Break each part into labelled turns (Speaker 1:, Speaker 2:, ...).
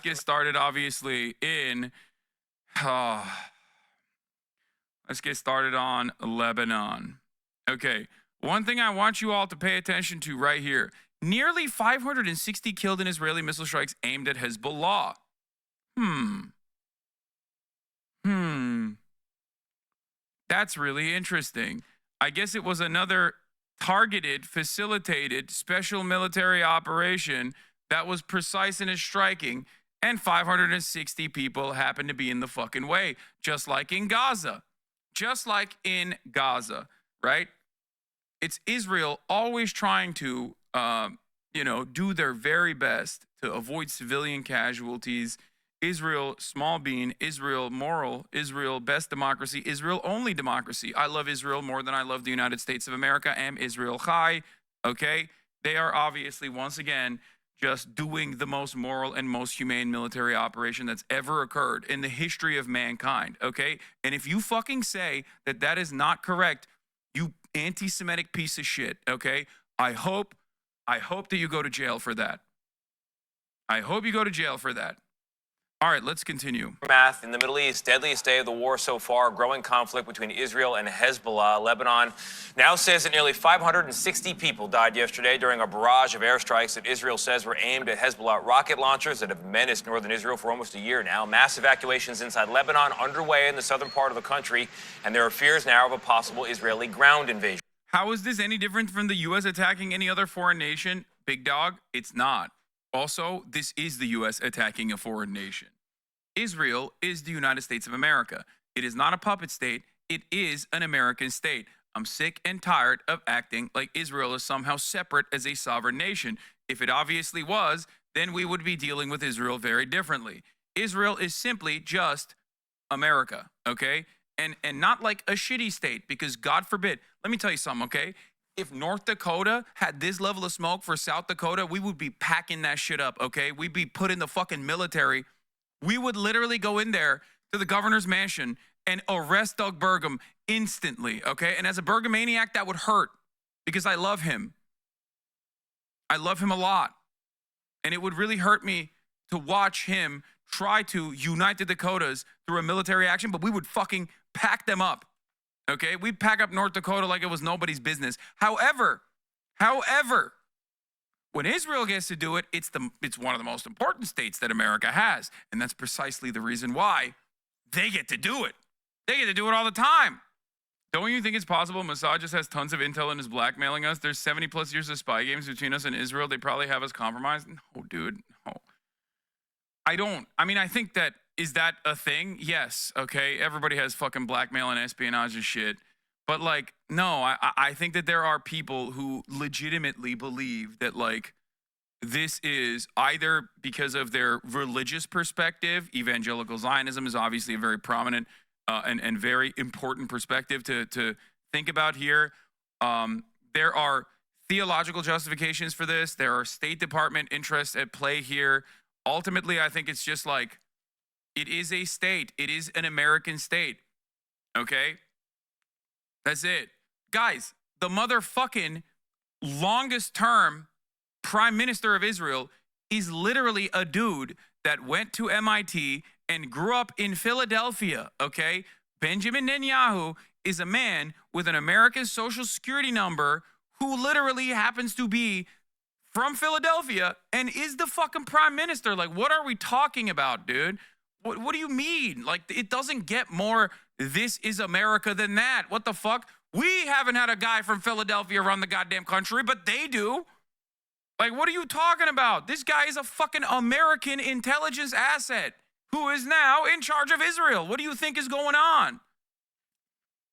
Speaker 1: get started, obviously, in. Let's get started on Lebanon. Okay, one thing I want you all to pay attention to right here: nearly 560 killed in Israeli missile strikes aimed at Hezbollah. Hmm. Hmm. That's really interesting. I guess it was another targeted, facilitated special military operation that was precise in its striking, and 560 people happened to be in the fucking way, just like in Gaza. Just like in Gaza, right? It's Israel always trying to, do their very best to avoid civilian casualties. Israel, small bean, Israel, moral, Israel, best democracy, Israel, only democracy. I love Israel more than I love the United States of America. Am Israel Chai, okay? They are obviously, once again, just doing the most moral and most humane military operation that's ever occurred in the history of mankind, okay? And if you fucking say that that is not correct, you anti-Semitic piece of shit, okay? I hope that you go to jail for that. I hope you go to jail for that. All right, let's continue.
Speaker 2: Math in the Middle East, deadliest day of the war so far, growing conflict between Israel and Hezbollah. Lebanon now says that nearly 560 people died yesterday during a barrage of airstrikes that Israel says were aimed at Hezbollah rocket launchers that have menaced northern Israel for almost a year now. Mass evacuations inside Lebanon underway in the southern part of the country, and there are fears now of a possible Israeli ground invasion.
Speaker 1: How is this any different from the U.S. attacking any other foreign nation? Big dog, it's not. Also, this is the U.S. attacking a foreign nation. Israel is the United States of America. It is not a puppet state. It is an American state. I'm sick and tired of acting like Israel is somehow separate as a sovereign nation. If it obviously was, then we would be dealing with Israel very differently. Israel is simply just America, okay? And not like a shitty state, because God forbid, let me tell you something, okay? If North Dakota had this level of smoke for South Dakota, we would be packing that shit up, okay? We'd be put in the fucking military. We would literally go in there to the governor's mansion and arrest Doug Burgum instantly, okay? And as a Burgomaniac, that would hurt because I love him. I love him a lot. And it would really hurt me to watch him try to unite the Dakotas through a military action, but we would fucking pack them up, okay? We'd pack up North Dakota like it was nobody's business. However, when Israel gets to do it, it's one of the most important states that America has. And that's precisely the reason why they get to do it. They get to do it all the time. Don't you think it's possible Mossad just has tons of intel and is blackmailing us? There's 70 plus years of spy games between us and Israel. They probably have us compromised. No, dude, no. I think that, is that a thing? Yes, okay. Everybody has fucking blackmail and espionage and shit. But like, no, I think that there are people who legitimately believe that like this is either because of their religious perspective. Evangelical Zionism is obviously a very prominent and very important perspective to think about here. There are theological justifications for this. There are State Department interests at play here. Ultimately, I think it's just like, it is a state. It is an American state. Okay? That's it. Guys, the motherfucking longest term prime minister of Israel is literally a dude that went to MIT and grew up in Philadelphia, okay? Benjamin Netanyahu is a man with an American social security number who literally happens to be from Philadelphia and is the fucking prime minister. Like, what are we talking about, dude? What do you mean? Like, it doesn't get more "this is America" than that. What the fuck? We haven't had a guy from Philadelphia run the goddamn country, but they do. Like, what are you talking about? This guy is a fucking American intelligence asset who is now in charge of Israel. What do you think is going on?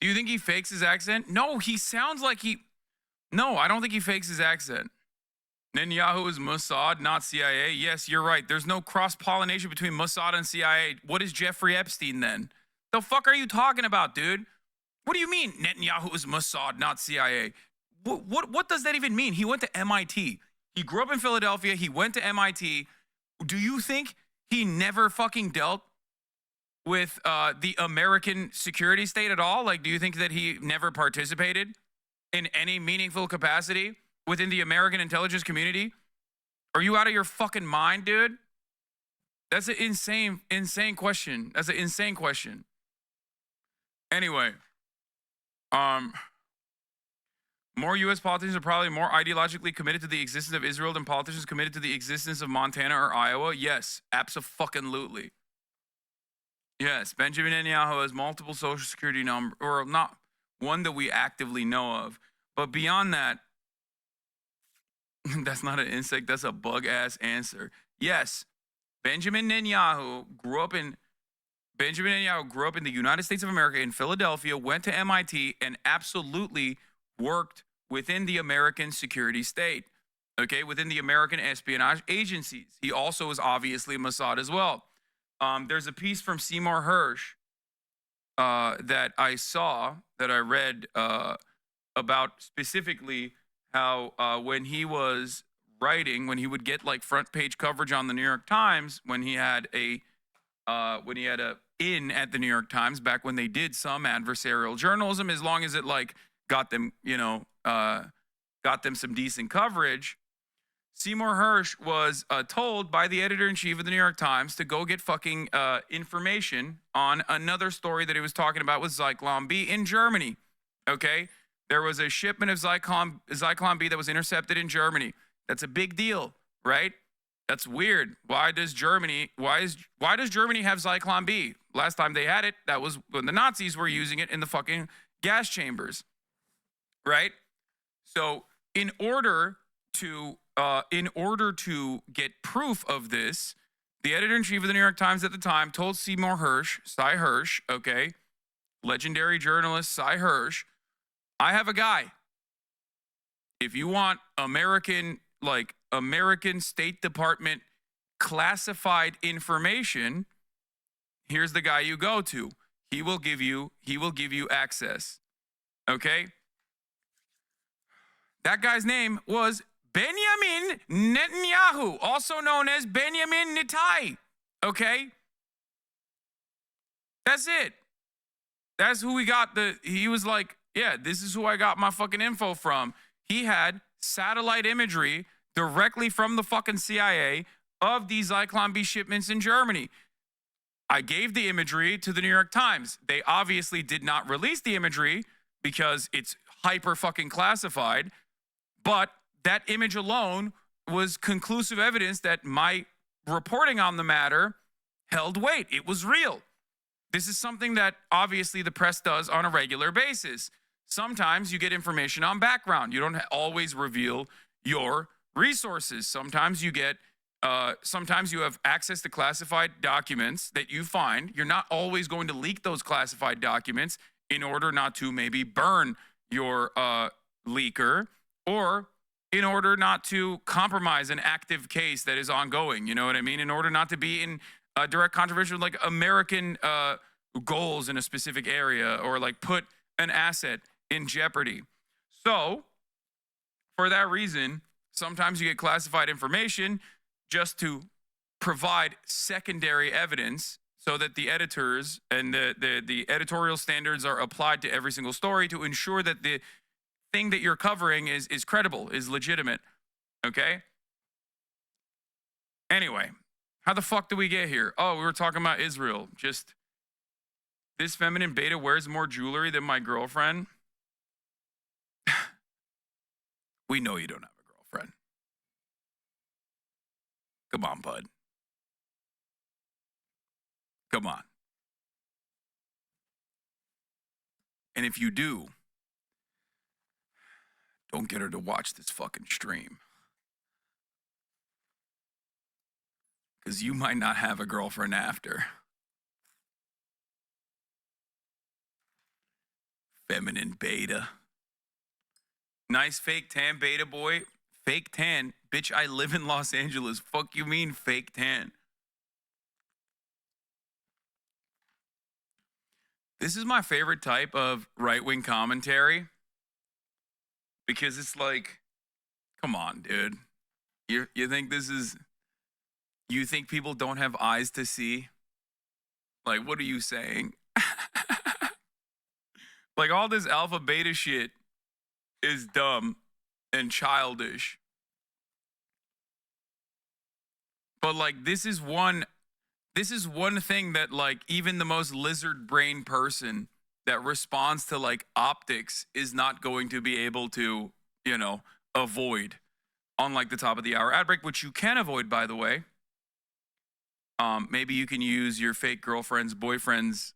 Speaker 1: Do you think he fakes his accent? No, he sounds like he... No, I don't think he fakes his accent. Netanyahu is Mossad, not CIA. Yes, you're right. There's no cross-pollination between Mossad and CIA. What is Jeffrey Epstein then? The fuck are you talking about, dude? What do you mean Netanyahu is Mossad, not CIA? What does that even mean? He went to MIT. He grew up in Philadelphia. He went to MIT. Do you think he never fucking dealt with the American security state at all? Like, do you think that he never participated in any meaningful capacity within the American intelligence community? Are you out of your fucking mind, dude? That's an insane question. That's an insane question. Anyway, more U.S. politicians are probably more ideologically committed to the existence of Israel than politicians committed to the existence of Montana or Iowa. Yes, abso-fucking-lutely. Yes, Benjamin Netanyahu has multiple social security number, or not one that we actively know of. But beyond that, that's not an insect. That's a bug-ass answer. Yes, Benjamin Netanyahu grew up in the United States of America in Philadelphia, went to MIT, and absolutely worked within the American security state, okay, within the American espionage agencies. He also is obviously Mossad as well. There's a piece from Seymour Hersh that I read about specifically how when he was writing, when he would get like front page coverage on the New York Times, when he had a in at the New York Times back when they did some adversarial journalism, as long as it like got them, got them some decent coverage. Seymour Hersh was told by the editor-in-chief of the New York Times to go get fucking information on another story that he was talking about with Zyklon B in Germany. Okay? There was a shipment of Zyklon B that was intercepted in Germany. That's a big deal, right? That's weird. Why does Germany have Zyklon B? Last time they had it, that was when the Nazis were using it in the fucking gas chambers, right? So in order to get proof of this, the editor-in-chief of the New York Times at the time told Seymour Hersh, Cy Hersh, okay, legendary journalist Cy Hersh, I have a guy. If you want American State Department classified information, here's the guy you go to. He will give you access. Okay? That guy's name was Benjamin Netanyahu, also known as Benjamin Netai. Okay? That's it. That's who we got. He was like, yeah, this is who I got my fucking info from. He had satellite imagery directly from the fucking CIA of these Zyklon B shipments in Germany. I gave the imagery to the New York Times. They obviously did not release the imagery because it's hyper fucking classified, but that image alone was conclusive evidence that my reporting on the matter held weight. It was real. This is something that obviously the press does on a regular basis. Sometimes you get information on background. You don't always reveal your resources. Sometimes you have access to classified documents that you find. You're not always going to leak those classified documents in order not to maybe burn your leaker, or in order not to compromise an active case that is ongoing. You know what I mean? In order not to be in direct controversy with like American goals in a specific area, or like put an asset in jeopardy. So for that reason, sometimes you get classified information just to provide secondary evidence so that the editors and the editorial standards are applied to every single story to ensure that the thing that you're covering is credible, is legitimate. Okay? Anyway, how the fuck did we get here? Oh, we were talking about Israel. Just, this feminine beta wears more jewelry than my girlfriend. We know you don't have a girlfriend. Come on, bud. Come on. And if you do, don't get her to watch this fucking stream. Because you might not have a girlfriend after. Feminine beta. Nice fake tan, beta boy. Fake tan. Bitch, I live in Los Angeles. Fuck you mean fake tan? This is my favorite type of right-wing commentary. Because it's like, come on, dude. You think this is... You think people don't have eyes to see? Like, what are you saying? Like, all this alpha beta shit is dumb and childish. But, like, this is one this is one thing that like even the most lizard brain person that responds to like optics is not going to be able to, avoid on like the top of the hour ad break, which you can avoid, by the way. Maybe you can use your fake girlfriend's boyfriend's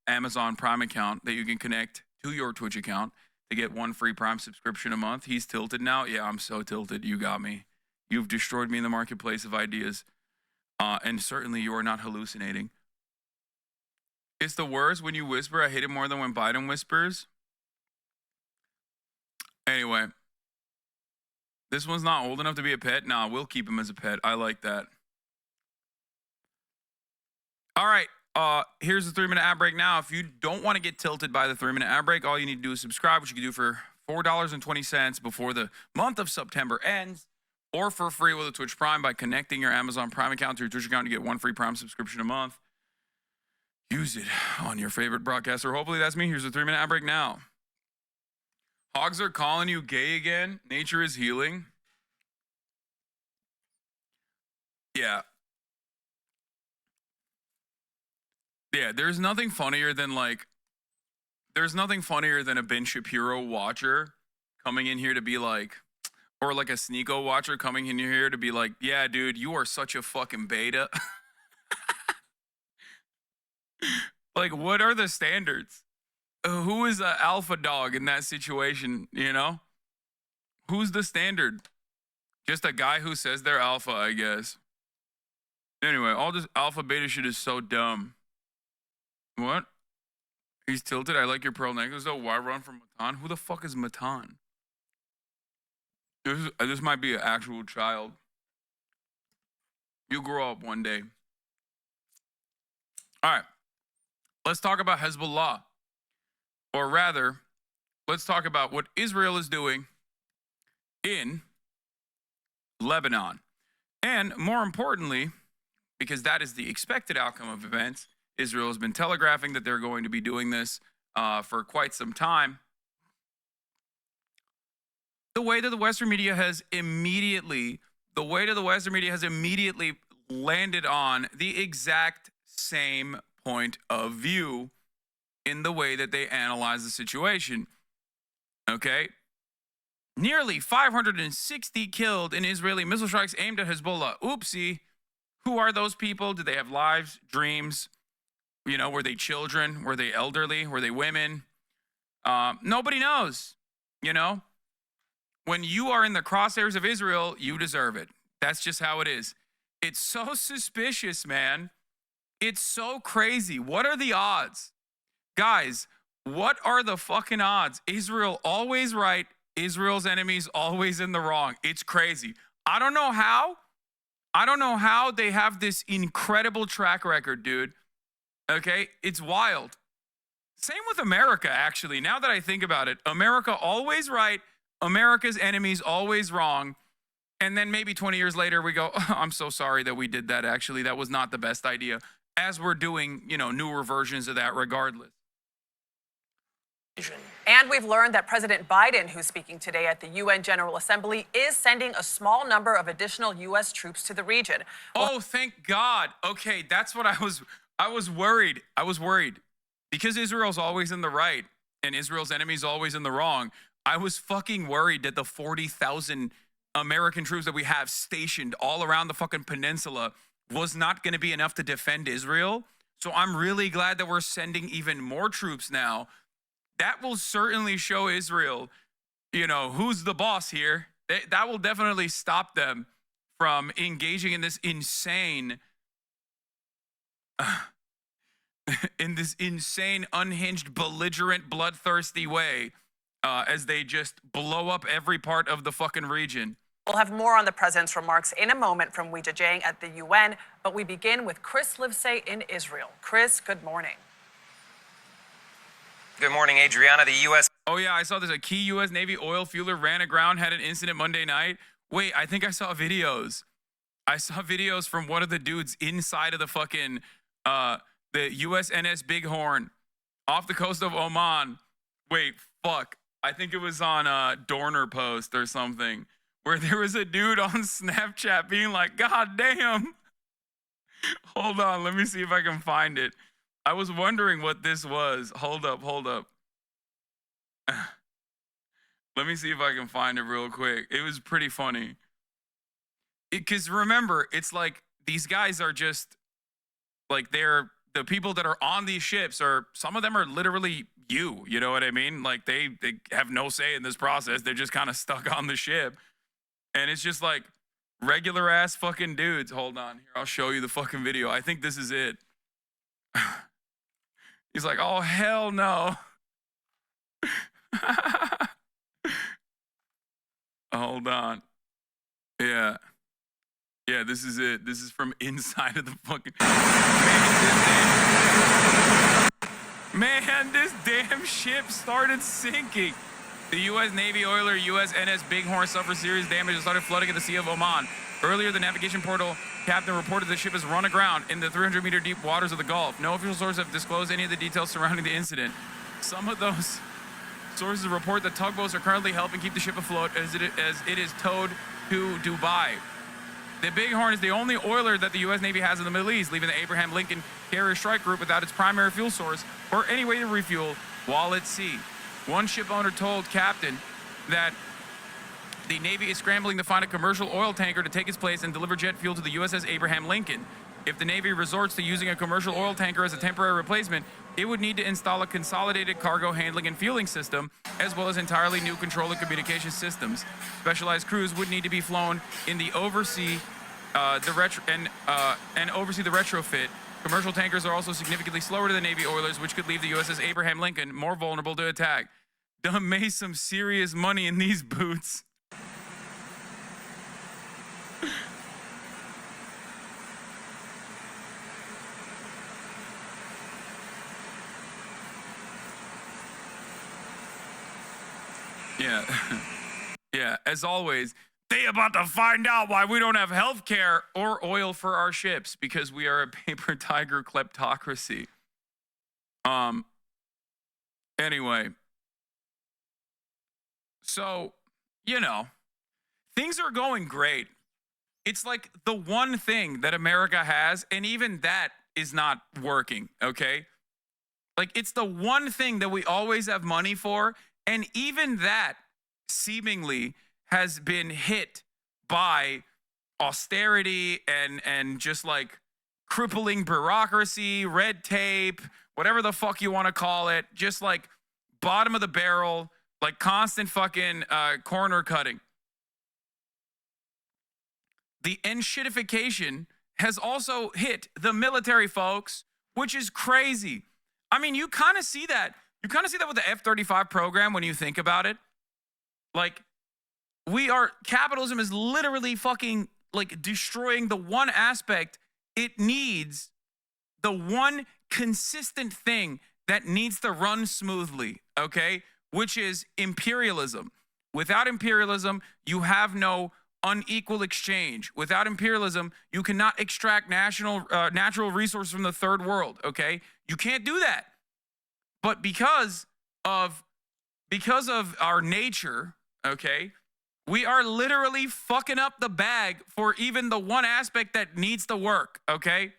Speaker 1: Amazon Prime account that you can connect to your Twitch account to get 1 free Prime subscription a month. He's tilted now. Yeah, I'm so tilted. You got me. You've destroyed me in the marketplace of ideas. And certainly you are not hallucinating. It's the worst when you whisper. I hate it more than when Biden whispers. Anyway, this one's not old enough to be a pet. Nah, we'll keep him as a pet. I like that. All right. Here's the 3-minute ad break now. If you don't want to get tilted by the 3-minute ad break, all you need to do is subscribe, which you can do for $4.20 before the month of September ends, or for free with a Twitch Prime by connecting your Amazon Prime account to your Twitch account to get 1 free Prime subscription a month. Use it on your favorite broadcaster. Hopefully that's me. Here's the 3-minute ad break now. Hogs are calling you gay again. Nature is healing. Yeah. Yeah, there's nothing funnier than a Ben Shapiro watcher coming in here to be like, or like a Sneeko watcher coming in here to be like, yeah, dude, you are such a fucking beta. Like, what are the standards? Who is an alpha dog in that situation, Who's the standard? Just a guy who says they're alpha, I guess. Anyway, all this alpha beta shit is so dumb. What? He's tilted. I like your pearl necklace, though. Why run from Matan? Who the fuck is Matan? This might be an actual child. You'll grow up one day. All right. Let's talk about Hezbollah. Or rather, let's talk about what Israel is doing in Lebanon. And more importantly, because that is the expected outcome of events, Israel has been telegraphing that they're going to be doing this for quite some time. The way that the Western media has immediately landed on the exact same point of view in the way that they analyze the situation. Okay? Nearly 560 killed in Israeli missile strikes aimed at Hezbollah. Oopsie. Who are those people? Did they have lives, dreams? Were they children? Were they elderly? Were they women? Nobody knows. When you are in the crosshairs of Israel, you deserve it. That's just how it is. It's so suspicious, man. It's so crazy. What are the odds? Guys, what are the fucking odds? Israel always right. Israel's enemies always in the wrong. It's crazy. I don't know how they have this incredible track record, dude. Okay? It's wild. Same with America, actually. Now that I think about it, America always right. America's enemies always wrong. And then maybe 20 years later, we go, oh, I'm so sorry that we did that. Actually, that was not the best idea. As we're doing, newer versions of that regardless.
Speaker 3: And we've learned that President Biden, who's speaking today at the UN General Assembly, is sending a small number of additional U.S. troops to the region.
Speaker 1: Oh, thank God. Okay, that's what I was worried. I was worried. Because Israel's always in the right and Israel's enemies always in the wrong, I was fucking worried that the 40,000 American troops that we have stationed all around the fucking peninsula was not going to be enough to defend Israel. So I'm really glad that we're sending even more troops now. That will certainly show Israel, who's the boss here. That will definitely stop them from engaging in this insane, unhinged, belligerent, bloodthirsty way as they just blow up every part of the fucking region.
Speaker 3: We'll have more on the president's remarks in a moment from Weijia Jiang at the UN, but we begin with Chris Livesay in Israel. Chris, good morning.
Speaker 2: Good morning, Adriana. The U.S.
Speaker 1: Oh, yeah, I saw this. A key U.S. Navy oil fueler ran aground, had an incident Monday night. Wait, I think I saw videos. I saw videos from one of the dudes inside of the fucking, the USNS Bighorn off the coast of Oman. Wait, fuck. I think it was on Dorner Post or something, where there was a dude on Snapchat being like, God damn, Hold on, let me see if I can find it. I was wondering what this was. Hold up. Let me see if I can find it real quick. It was pretty funny. Because remember, it's like these guys are just like they're the people that are on these ships are some of them are literally you know what I mean? Like they have no say in this process. They're just kind of stuck on the ship. And it's just like regular ass fucking dudes. Hold on. Here, I'll show you the fucking video. I think this is it. He's like, "Oh hell no." Hold on. Yeah. Yeah, this is it. This is from inside of the fucking Man, this damn ship started sinking. The U.S. Navy oiler USNS Bighorn suffered serious damage and started flooding in the Sea of Oman. Earlier, the navigation portal captain reported the ship has run aground in the 300-meter deep waters of the Gulf. No official sources have disclosed any of the details surrounding the incident. Some of those sources report that tugboats are currently helping keep the ship afloat as it is towed to Dubai. The Bighorn is the only oiler that the U.S. Navy has in the Middle East, leaving the Abraham Lincoln Carrier Strike Group without its primary fuel source or any way to refuel while at sea. One ship owner told Captain that the Navy is scrambling to find a commercial oil tanker to take its place and deliver jet fuel to the USS Abraham Lincoln. If the Navy resorts to using a commercial oil tanker as a temporary replacement, it would need to install a consolidated cargo handling and fueling system, as well as entirely new control and communication systems. Specialized crews would need to be flown in the oversee oversee the retrofit. Commercial tankers are also significantly slower to the Navy oilers, which could leave the USS Abraham Lincoln more vulnerable to attack. Done made some serious money in these boots. Yeah. Yeah, as always, they about to find out why we don't have health care or oil for our ships because we are a paper tiger kleptocracy. Anyway. So, things are going great. It's like the one thing that America has, and even that is not working, okay? Like, it's the one thing that we always have money for, and even that seemingly has been hit by austerity and just like crippling bureaucracy, red tape, whatever the fuck you want to call it, just like bottom of the barrel, like constant fucking corner cutting. The enshittification has also hit the military, folks, which is crazy. I mean, you kind of see that. You kind of see that with the F-35 program when you think about it. Like, capitalism is literally fucking like destroying the one aspect it needs, the one consistent thing that needs to run smoothly, okay? Which is imperialism. Without imperialism, you have no unequal exchange. Without imperialism, you cannot extract natural resources from the third world, okay? You can't do that. But because of our nature, okay, we are literally fucking up the bag for even the one aspect that needs to work, okay?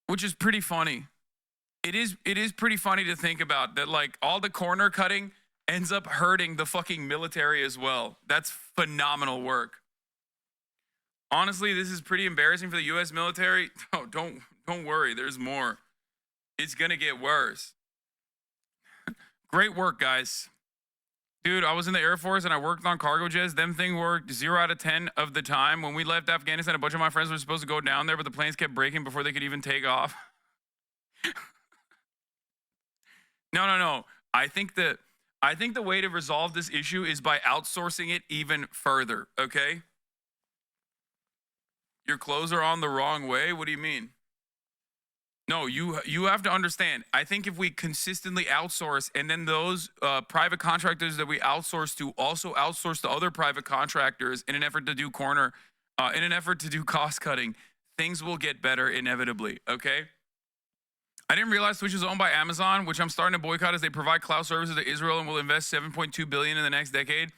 Speaker 1: Which is pretty funny. It is pretty funny to think about that, like, all the corner cutting ends up hurting the fucking military as well. That's phenomenal work. Honestly, this is pretty embarrassing for the US military. Oh, don't worry, there's more. It's gonna get worse. Great work, guys. Dude, I was in the Air Force and I worked on cargo jets. Them thing worked 0 out of 10 of the time. When we left Afghanistan, a bunch of my friends were supposed to go down there, but the planes kept breaking before they could even take off. No. I think the way to resolve this issue is by outsourcing it even further, okay? Your clothes are on the wrong way? What do you mean? No, you have to understand. I think if we consistently outsource and then those private contractors that we outsource to also outsource to other private contractors in an effort to do cost cutting, things will get better inevitably, okay? I didn't realize Twitch is owned by Amazon, which I'm starting to boycott as they provide cloud services to Israel and will invest $7.2 billion in the next decade.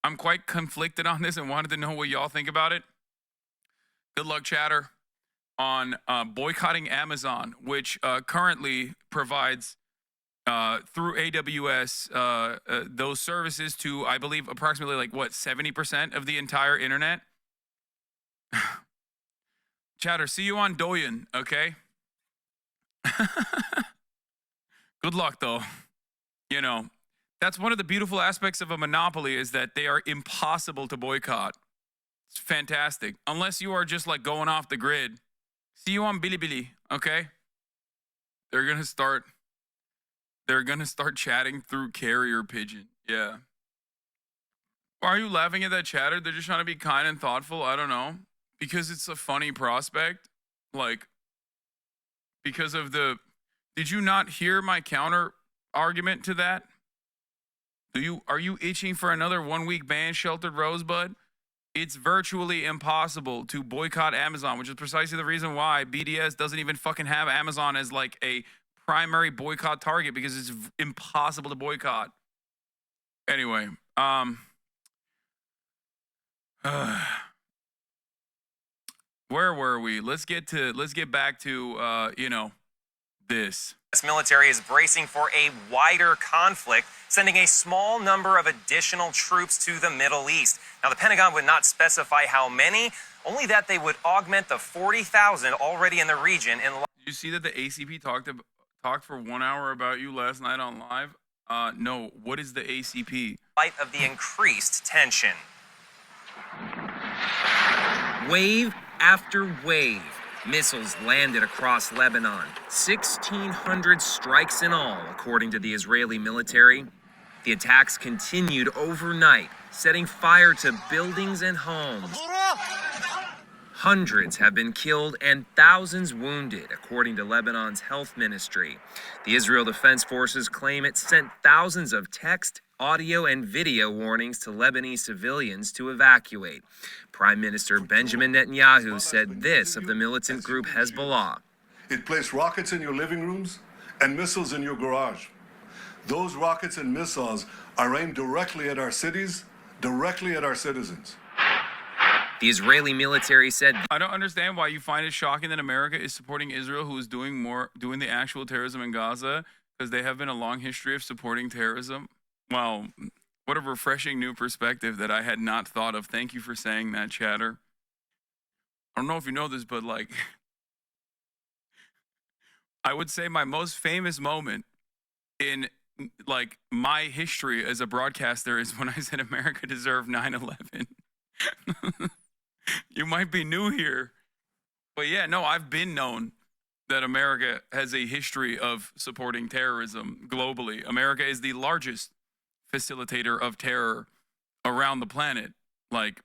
Speaker 1: I'm quite conflicted on this and wanted to know what y'all think about it. Good luck, chatter. on boycotting Amazon, which currently provides through AWS those services to, I believe, approximately like what, 70% of the entire internet. Chatter, see you on Douyin, okay? Good luck, though. You know, that's one of the beautiful aspects of a monopoly is that they are impossible to boycott. It's fantastic. Unless you are just like going off the grid. See you on Bilibili, okay? They're gonna start chatting through carrier pigeon. Yeah. Why are you laughing at that, Chatter? They're just trying to be kind and thoughtful. I don't know. Because it's a funny prospect. Like, because of the... Did you not hear my counter argument to that? Are you itching for another 1 week ban, Sheltered Rosebud? It's virtually impossible to boycott Amazon, which is precisely the reason why BDS doesn't even fucking have Amazon as like a primary boycott target, because it's impossible to boycott. Anyway, where were we? Let's get back to this.
Speaker 2: U.S. military is bracing for a wider conflict, sending a small number of additional troops to the Middle East. Now, the Pentagon would not specify how many, only that they would augment the 40,000 already in the region. Did
Speaker 1: you see that the ACP talked for 1 hour about you last night on live? No. What is the ACP?
Speaker 2: Light of the increased tension.
Speaker 4: Wave after wave. Missiles landed across Lebanon. 1,600 strikes in all, according to the Israeli military. The attacks continued overnight, setting fire to buildings and homes. Hundreds have been killed and thousands wounded, according to Lebanon's health ministry. The Israel Defense Forces claim it sent thousands of text, audio, and video warnings to Lebanese civilians to evacuate. Prime Minister Benjamin Netanyahu said this of the militant group Hezbollah.
Speaker 5: It placed rockets in your living rooms and missiles in your garage. Those rockets and missiles are aimed directly at our cities, directly at our citizens.
Speaker 4: The Israeli military said,
Speaker 1: I don't understand why you find it shocking that America is supporting Israel, who is doing the actual terrorism in Gaza, because they have been a long history of supporting terrorism. Wow, what a refreshing new perspective that I had not thought of. Thank you for saying that, Chatter. I don't know if you know this, but like, I would say my most famous moment in like my history as a broadcaster is when I said America deserved 9/11. You might be new here, but yeah, no, I've been known that America has a history of supporting terrorism globally. America is the largest facilitator of terror around the planet. Like,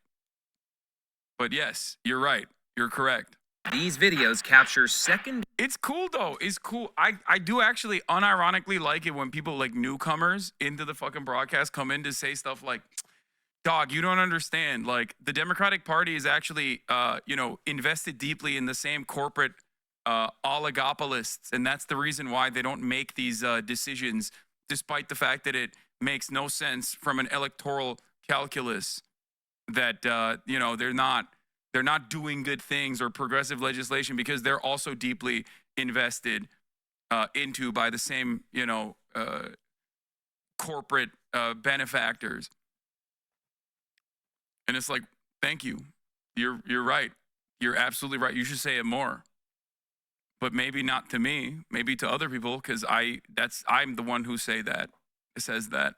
Speaker 1: but yes, you're right. You're correct.
Speaker 4: These videos capture
Speaker 1: It's cool though. It's cool. I do actually unironically like it when people like newcomers into the fucking broadcast come in to say stuff like, dog, you don't understand. Like, the Democratic Party is actually, invested deeply in the same corporate oligopolists. And that's the reason why they don't make these decisions, despite the fact that it makes no sense from an electoral calculus that, they're not doing good things or progressive legislation, because they're also deeply invested into by the same, corporate benefactors. And it's like, thank you. You're right. You're absolutely right. You should say it more. But maybe not to me, maybe to other people, because I'm the one who says that.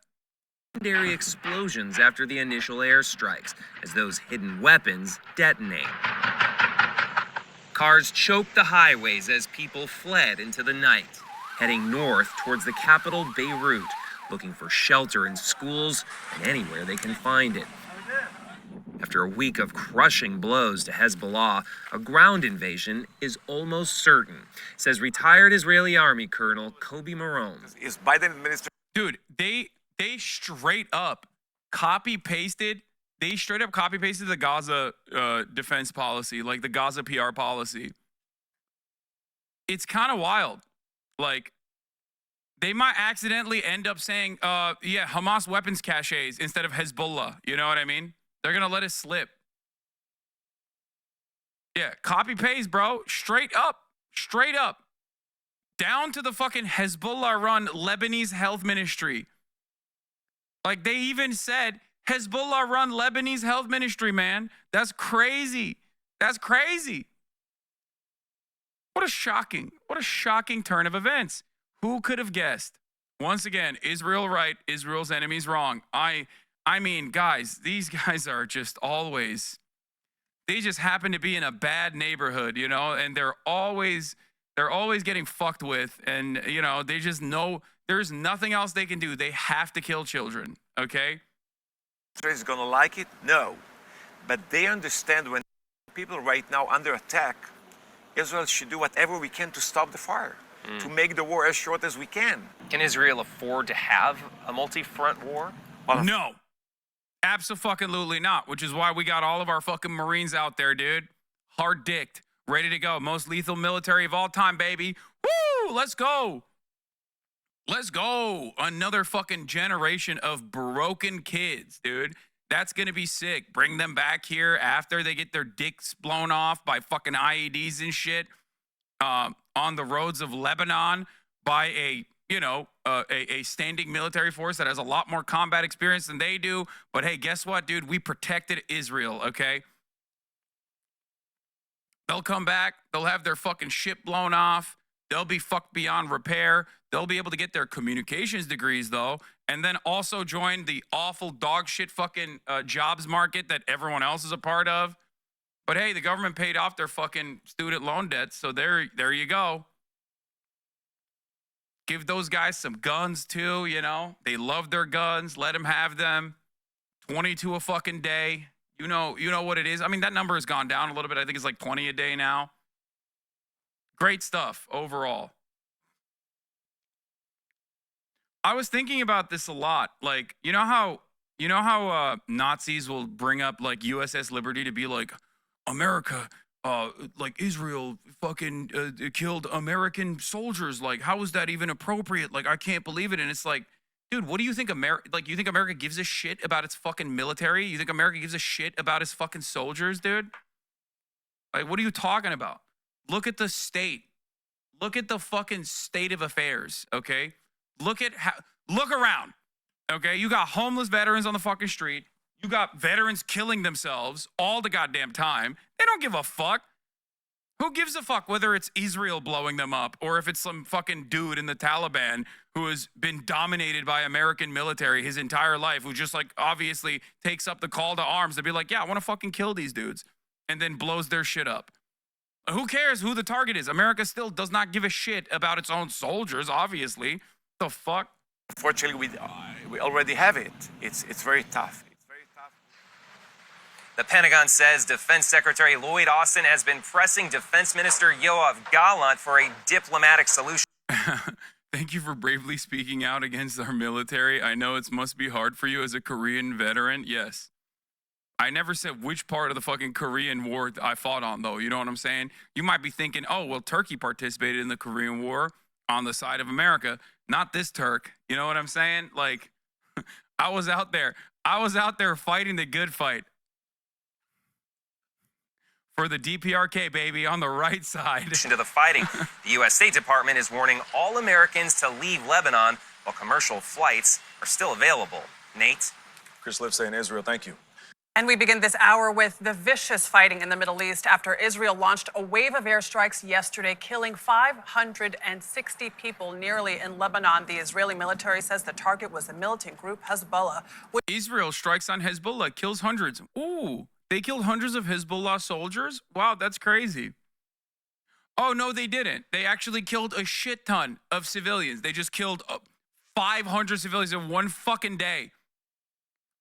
Speaker 4: secondary explosions after the initial airstrikes as those hidden weapons detonate. Cars choked the highways as people fled into the night, heading north towards the capital, Beirut, looking for shelter in schools and anywhere they can find it. After a week of crushing blows to Hezbollah, a ground invasion is almost certain, says retired Israeli Army Colonel Kobi Maron.
Speaker 2: Is Biden administration?
Speaker 1: Dude, they straight up copy-pasted the Gaza defense policy, like the Gaza PR policy. It's kind of wild. Like, they might accidentally end up saying, Hamas weapons caches instead of Hezbollah. You know what I mean? They're going to let it slip. Yeah, copy paste, bro. Straight up. Straight up. Down to the fucking Hezbollah-run Lebanese health ministry. Like, they even said Hezbollah-run Lebanese health ministry, man. That's crazy. That's crazy. What a shocking turn of events. Who could have guessed? Once again, Israel right, Israel's enemies wrong. I mean, guys, these guys are just always, they just happen to be in a bad neighborhood, you know, and they're always getting fucked with, and you know, they just know there's nothing else they can do. They have to kill children, okay?
Speaker 6: Israel is going to like it? No. But they understand when people right now under attack, Israel should do whatever we can to stop the fire, to make the war as short as we can.
Speaker 4: Can Israel afford to have a multi-front war?
Speaker 6: Well,
Speaker 1: No. Absolutely not, which is why we got all of our fucking Marines out there, dude. Hard-dicked, ready to go. Most lethal military of all time, baby. Woo! Let's go. Let's go. Another fucking generation of broken kids, dude. That's going to be sick. Bring them back here after they get their dicks blown off by fucking IEDs and shit on the roads of Lebanon by a standing military force that has a lot more combat experience than they do. But hey, guess what, dude? We protected Israel, okay? They'll come back. They'll have their fucking shit blown off. They'll be fucked beyond repair. They'll be able to get their communications degrees, though, and then also join the awful dog shit fucking jobs market that everyone else is a part of. But hey, the government paid off their fucking student loan debts, so there you go. Give those guys some guns, too, you know? They love their guns. Let them have them. 22 a fucking day. You know what it is. I mean, that number has gone down a little bit. I think it's like 20 a day now. Great stuff overall. I was thinking about this a lot. Like, you know how Nazis will bring up like USS Liberty to be like, America, like Israel fucking killed American soldiers. Like, how is that even appropriate? Like, I can't believe it. And it's like, dude, what do you think you think America gives a shit about its fucking military? You think America gives a shit about its fucking soldiers, dude? Like, what are you talking about? Look at the state. Look at the fucking state of affairs, okay? Look around, okay? You got homeless veterans on the fucking street. You got veterans killing themselves all the goddamn time. They don't give a fuck. Who gives a fuck whether it's Israel blowing them up or if it's some fucking dude in the Taliban who has been dominated by American military his entire life, who just like obviously takes up the call to arms to be like, yeah, I want to fucking kill these dudes, and then blows their shit up. Who cares who the target is? America still does not give a shit about its own soldiers, obviously. The fuck?
Speaker 6: Unfortunately, we already have it. It's very tough. It's very tough.
Speaker 4: The Pentagon says Defense Secretary Lloyd Austin has been pressing Defense Minister Yoav Gallant for a diplomatic solution.
Speaker 1: Thank you for bravely speaking out against our military. I know it must be hard for you as a Korean veteran. Yes. I never said which part of the fucking Korean War I fought on, though. You know what I'm saying? You might be thinking, oh, well, Turkey participated in the Korean War on the side of America. Not this Turk. You know what I'm saying? Like, I was out there fighting the good fight. For the DPRK, baby, on the right side.
Speaker 4: To the fighting, the U.S. State Department is warning all Americans to leave Lebanon while commercial flights are still available. Nate?
Speaker 2: Chris Livesay in Israel, thank you.
Speaker 3: And we begin this hour with the vicious fighting in the Middle East after Israel launched a wave of airstrikes yesterday, killing 560 people nearly in Lebanon. The Israeli military says the target was the militant group Hezbollah.
Speaker 1: Israel strikes on Hezbollah, kills hundreds. Ooh, they killed hundreds of Hezbollah soldiers? Wow, that's crazy. Oh, no, they didn't. They actually killed a shit ton of civilians. They just killed 500 civilians in one fucking day.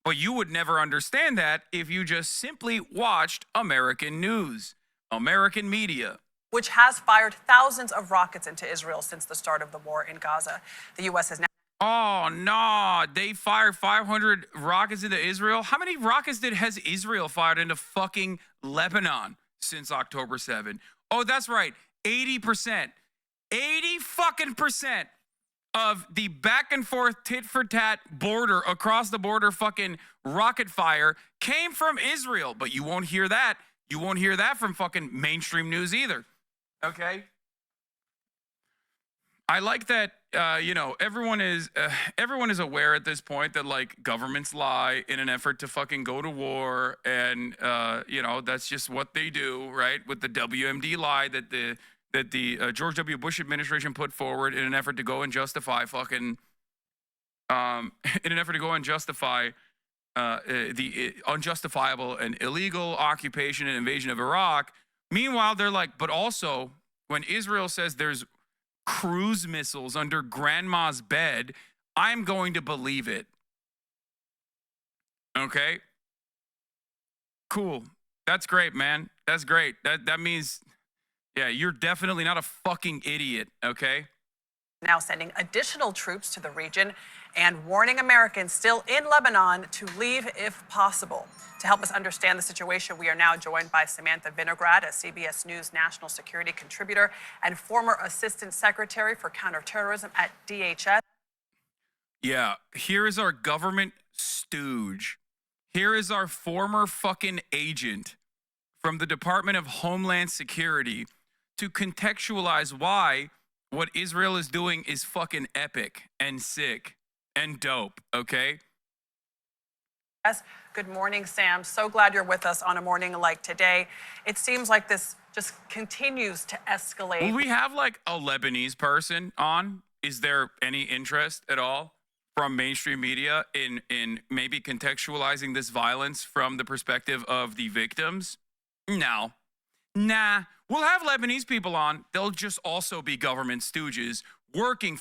Speaker 1: But you would never understand that if you just simply watched American news, American media.
Speaker 3: Which has fired thousands of rockets into Israel since the start of the war in Gaza. The U.S. has now...
Speaker 1: Oh, no. They fired 500 rockets into Israel? How many rockets has Israel fired into fucking Lebanon since October 7? Oh, that's right. 80%. 80 fucking percent of the back and forth tit for tat border, across the border fucking rocket fire came from Israel. But you won't hear that. You won't hear that from fucking mainstream news either. Okay? I like that everyone is aware at this point that like governments lie in an effort to fucking go to war, and that's just what they do, right? With the WMD lie that the George W. Bush administration put forward in an effort to go and justify fucking in an effort to go and justify the unjustifiable and illegal occupation and invasion of Iraq. Meanwhile, they're like, but also when Israel says there's cruise missiles under grandma's bed, I'm going to believe it. Okay? Cool. That's great, man. That's great. That means, yeah, you're definitely not a fucking idiot, okay?
Speaker 3: Now sending additional troops to the region and warning Americans still in Lebanon to leave if possible. To help us understand the situation, we are now joined by Samantha Vinograd, a CBS News national security contributor and former assistant secretary for counterterrorism at DHS.
Speaker 1: Yeah, here is our government stooge. Here is our former fucking agent from the Department of Homeland Security to contextualize why what Israel is doing is fucking epic and sick and dope, okay?
Speaker 3: Yes. Good morning, Sam. So glad you're with us on a morning like today. It seems like this just continues to escalate.
Speaker 1: Will we have like a Lebanese person on? Is there any interest at all from mainstream media in maybe contextualizing this violence from the perspective of the victims? No. Nah. We'll have Lebanese people on. They'll just also be government stooges working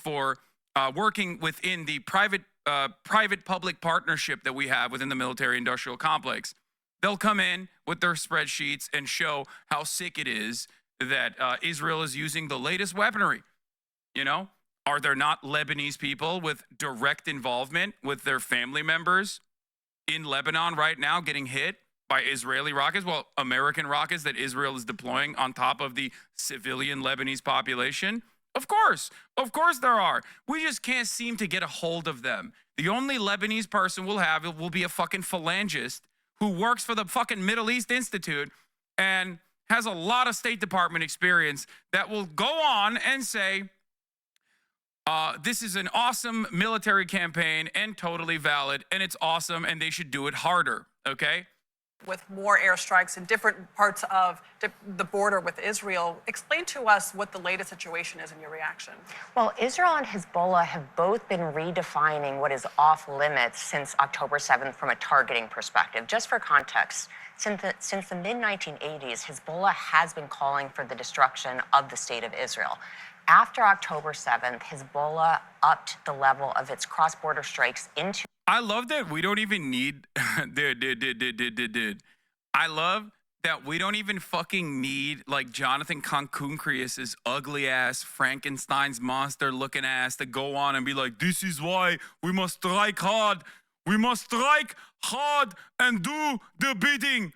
Speaker 1: within the private-public partnership that we have within the military-industrial complex. They'll come in with their spreadsheets and show how sick it is that Israel is using the latest weaponry. You know, are there not Lebanese people with direct involvement with their family members in Lebanon right now getting hit by Israeli rockets? Well, American rockets that Israel is deploying on top of the civilian Lebanese population? Of course there are. We just can't seem to get a hold of them. The only Lebanese person we'll have will be a fucking phalangist who works for the fucking Middle East Institute and has a lot of State Department experience that will go on and say, this is an awesome military campaign and totally valid, and it's awesome, and they should do it harder, okay?
Speaker 3: With more airstrikes in different parts of the border with Israel. Explain to us what the latest situation is in your reaction.
Speaker 7: Well, Israel and Hezbollah have both been redefining what is off limits since October 7th from a targeting perspective. Just for context, since the mid-1980s, Hezbollah has been calling for the destruction of the state of Israel. After October 7th, Hezbollah upped the level of its cross-border strikes into...
Speaker 1: I love that we don't even need I love that we don't even fucking need like Jonathan Concuncrius's ugly ass Frankenstein's monster looking ass to go on and be like, this is why we must strike hard. We must strike hard and do the bidding.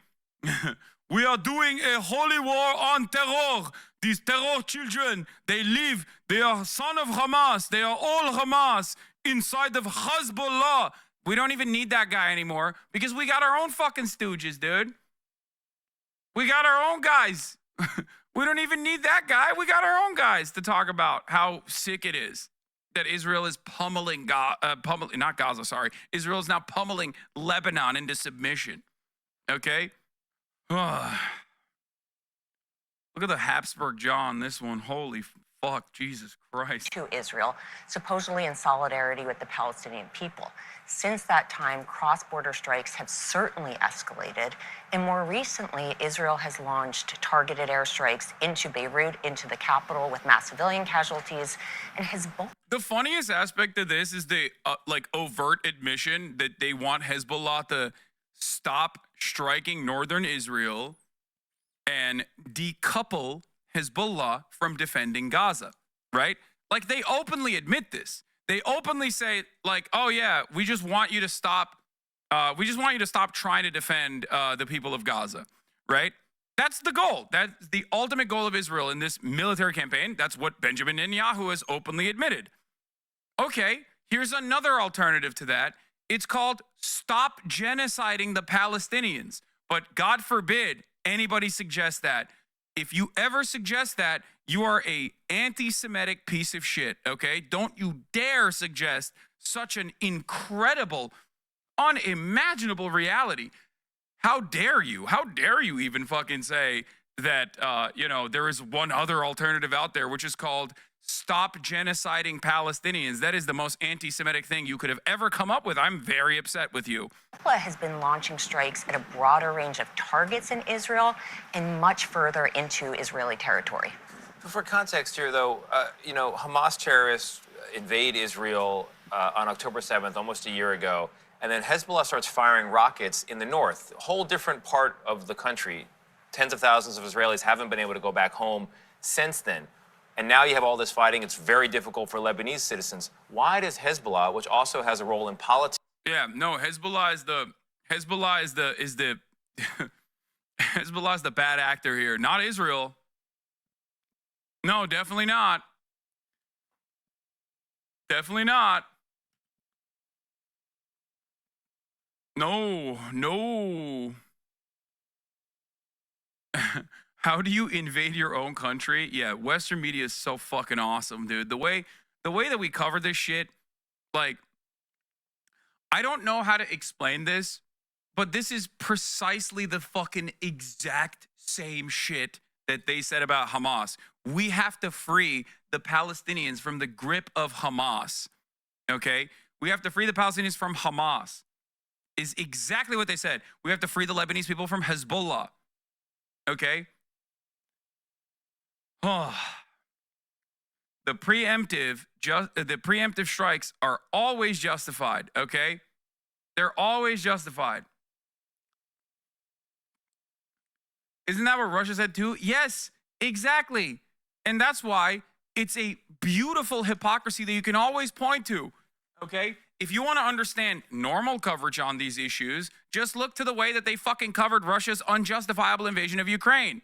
Speaker 1: We are doing a holy war on terror. These terror children, they live, they are son of Hamas. They are all Hamas inside of Hezbollah. We don't even need that guy anymore because we got our own fucking stooges, dude. We got our own guys. We don't even need that guy. We got our own guys to talk about how sick it is that Israel is pummeling Israel is now pummeling Lebanon into submission. Okay? Look at the Habsburg jaw on this one. Holy fuck, Jesus Christ.
Speaker 7: To Israel, supposedly in solidarity with the Palestinian people. Since that time, cross-border strikes have certainly escalated, and more recently, Israel has launched targeted airstrikes into Beirut, into the capital, with mass civilian casualties, and Hezbollah.
Speaker 1: The funniest aspect of this is the overt admission that they want Hezbollah to stop striking northern Israel and decouple Hezbollah from defending Gaza, right? Like they openly admit this. They openly say like, oh yeah, we just want you to stop. We just want you to stop trying to defend the people of Gaza, right? That's the goal. That's the ultimate goal of Israel in this military campaign. That's what Benjamin Netanyahu has openly admitted. Okay, here's another alternative to that. It's called stop genociding the Palestinians. But God forbid anybody suggests that. If you ever suggest that, you are a anti-Semitic piece of shit, okay? Don't you dare suggest such an incredible, unimaginable reality. How dare you? How dare you even fucking say that, there is one other alternative out there, which is called stop genociding Palestinians. That is the most anti-Semitic thing you could have ever come up with. I'm very upset with you.
Speaker 7: Hezbollah has been launching strikes at a broader range of targets in Israel and much further into Israeli territory.
Speaker 2: For context here, though, Hamas terrorists invade Israel on October 7th, almost a year ago, and then Hezbollah starts firing rockets in the north, a whole different part of the country. Tens of thousands of Israelis haven't been able to go back home since then. And now you have all this fighting. It's very difficult for Lebanese citizens. Why does Hezbollah, which also has a role in politics?
Speaker 1: Yeah, no, Hezbollah is the Hezbollah is the bad actor here, not Israel. No, definitely not. Definitely not. No. How do you invade your own country? Yeah, Western media is so fucking awesome, dude. The way that we cover this shit, like, I don't know how to explain this, but this is precisely the fucking exact same shit that they said about Hamas. We have to free the Palestinians from the grip of Hamas, okay? We have to free the Palestinians from Hamas, is exactly what they said. We have to free the Lebanese people from Hezbollah, okay? Oh. The preemptive strikes are always justified, okay? They're always justified. Isn't that what Russia said too? Yes, exactly. And that's why it's a beautiful hypocrisy that you can always point to, okay? If you want to understand normal coverage on these issues, just look to the way that they fucking covered Russia's unjustifiable invasion of Ukraine.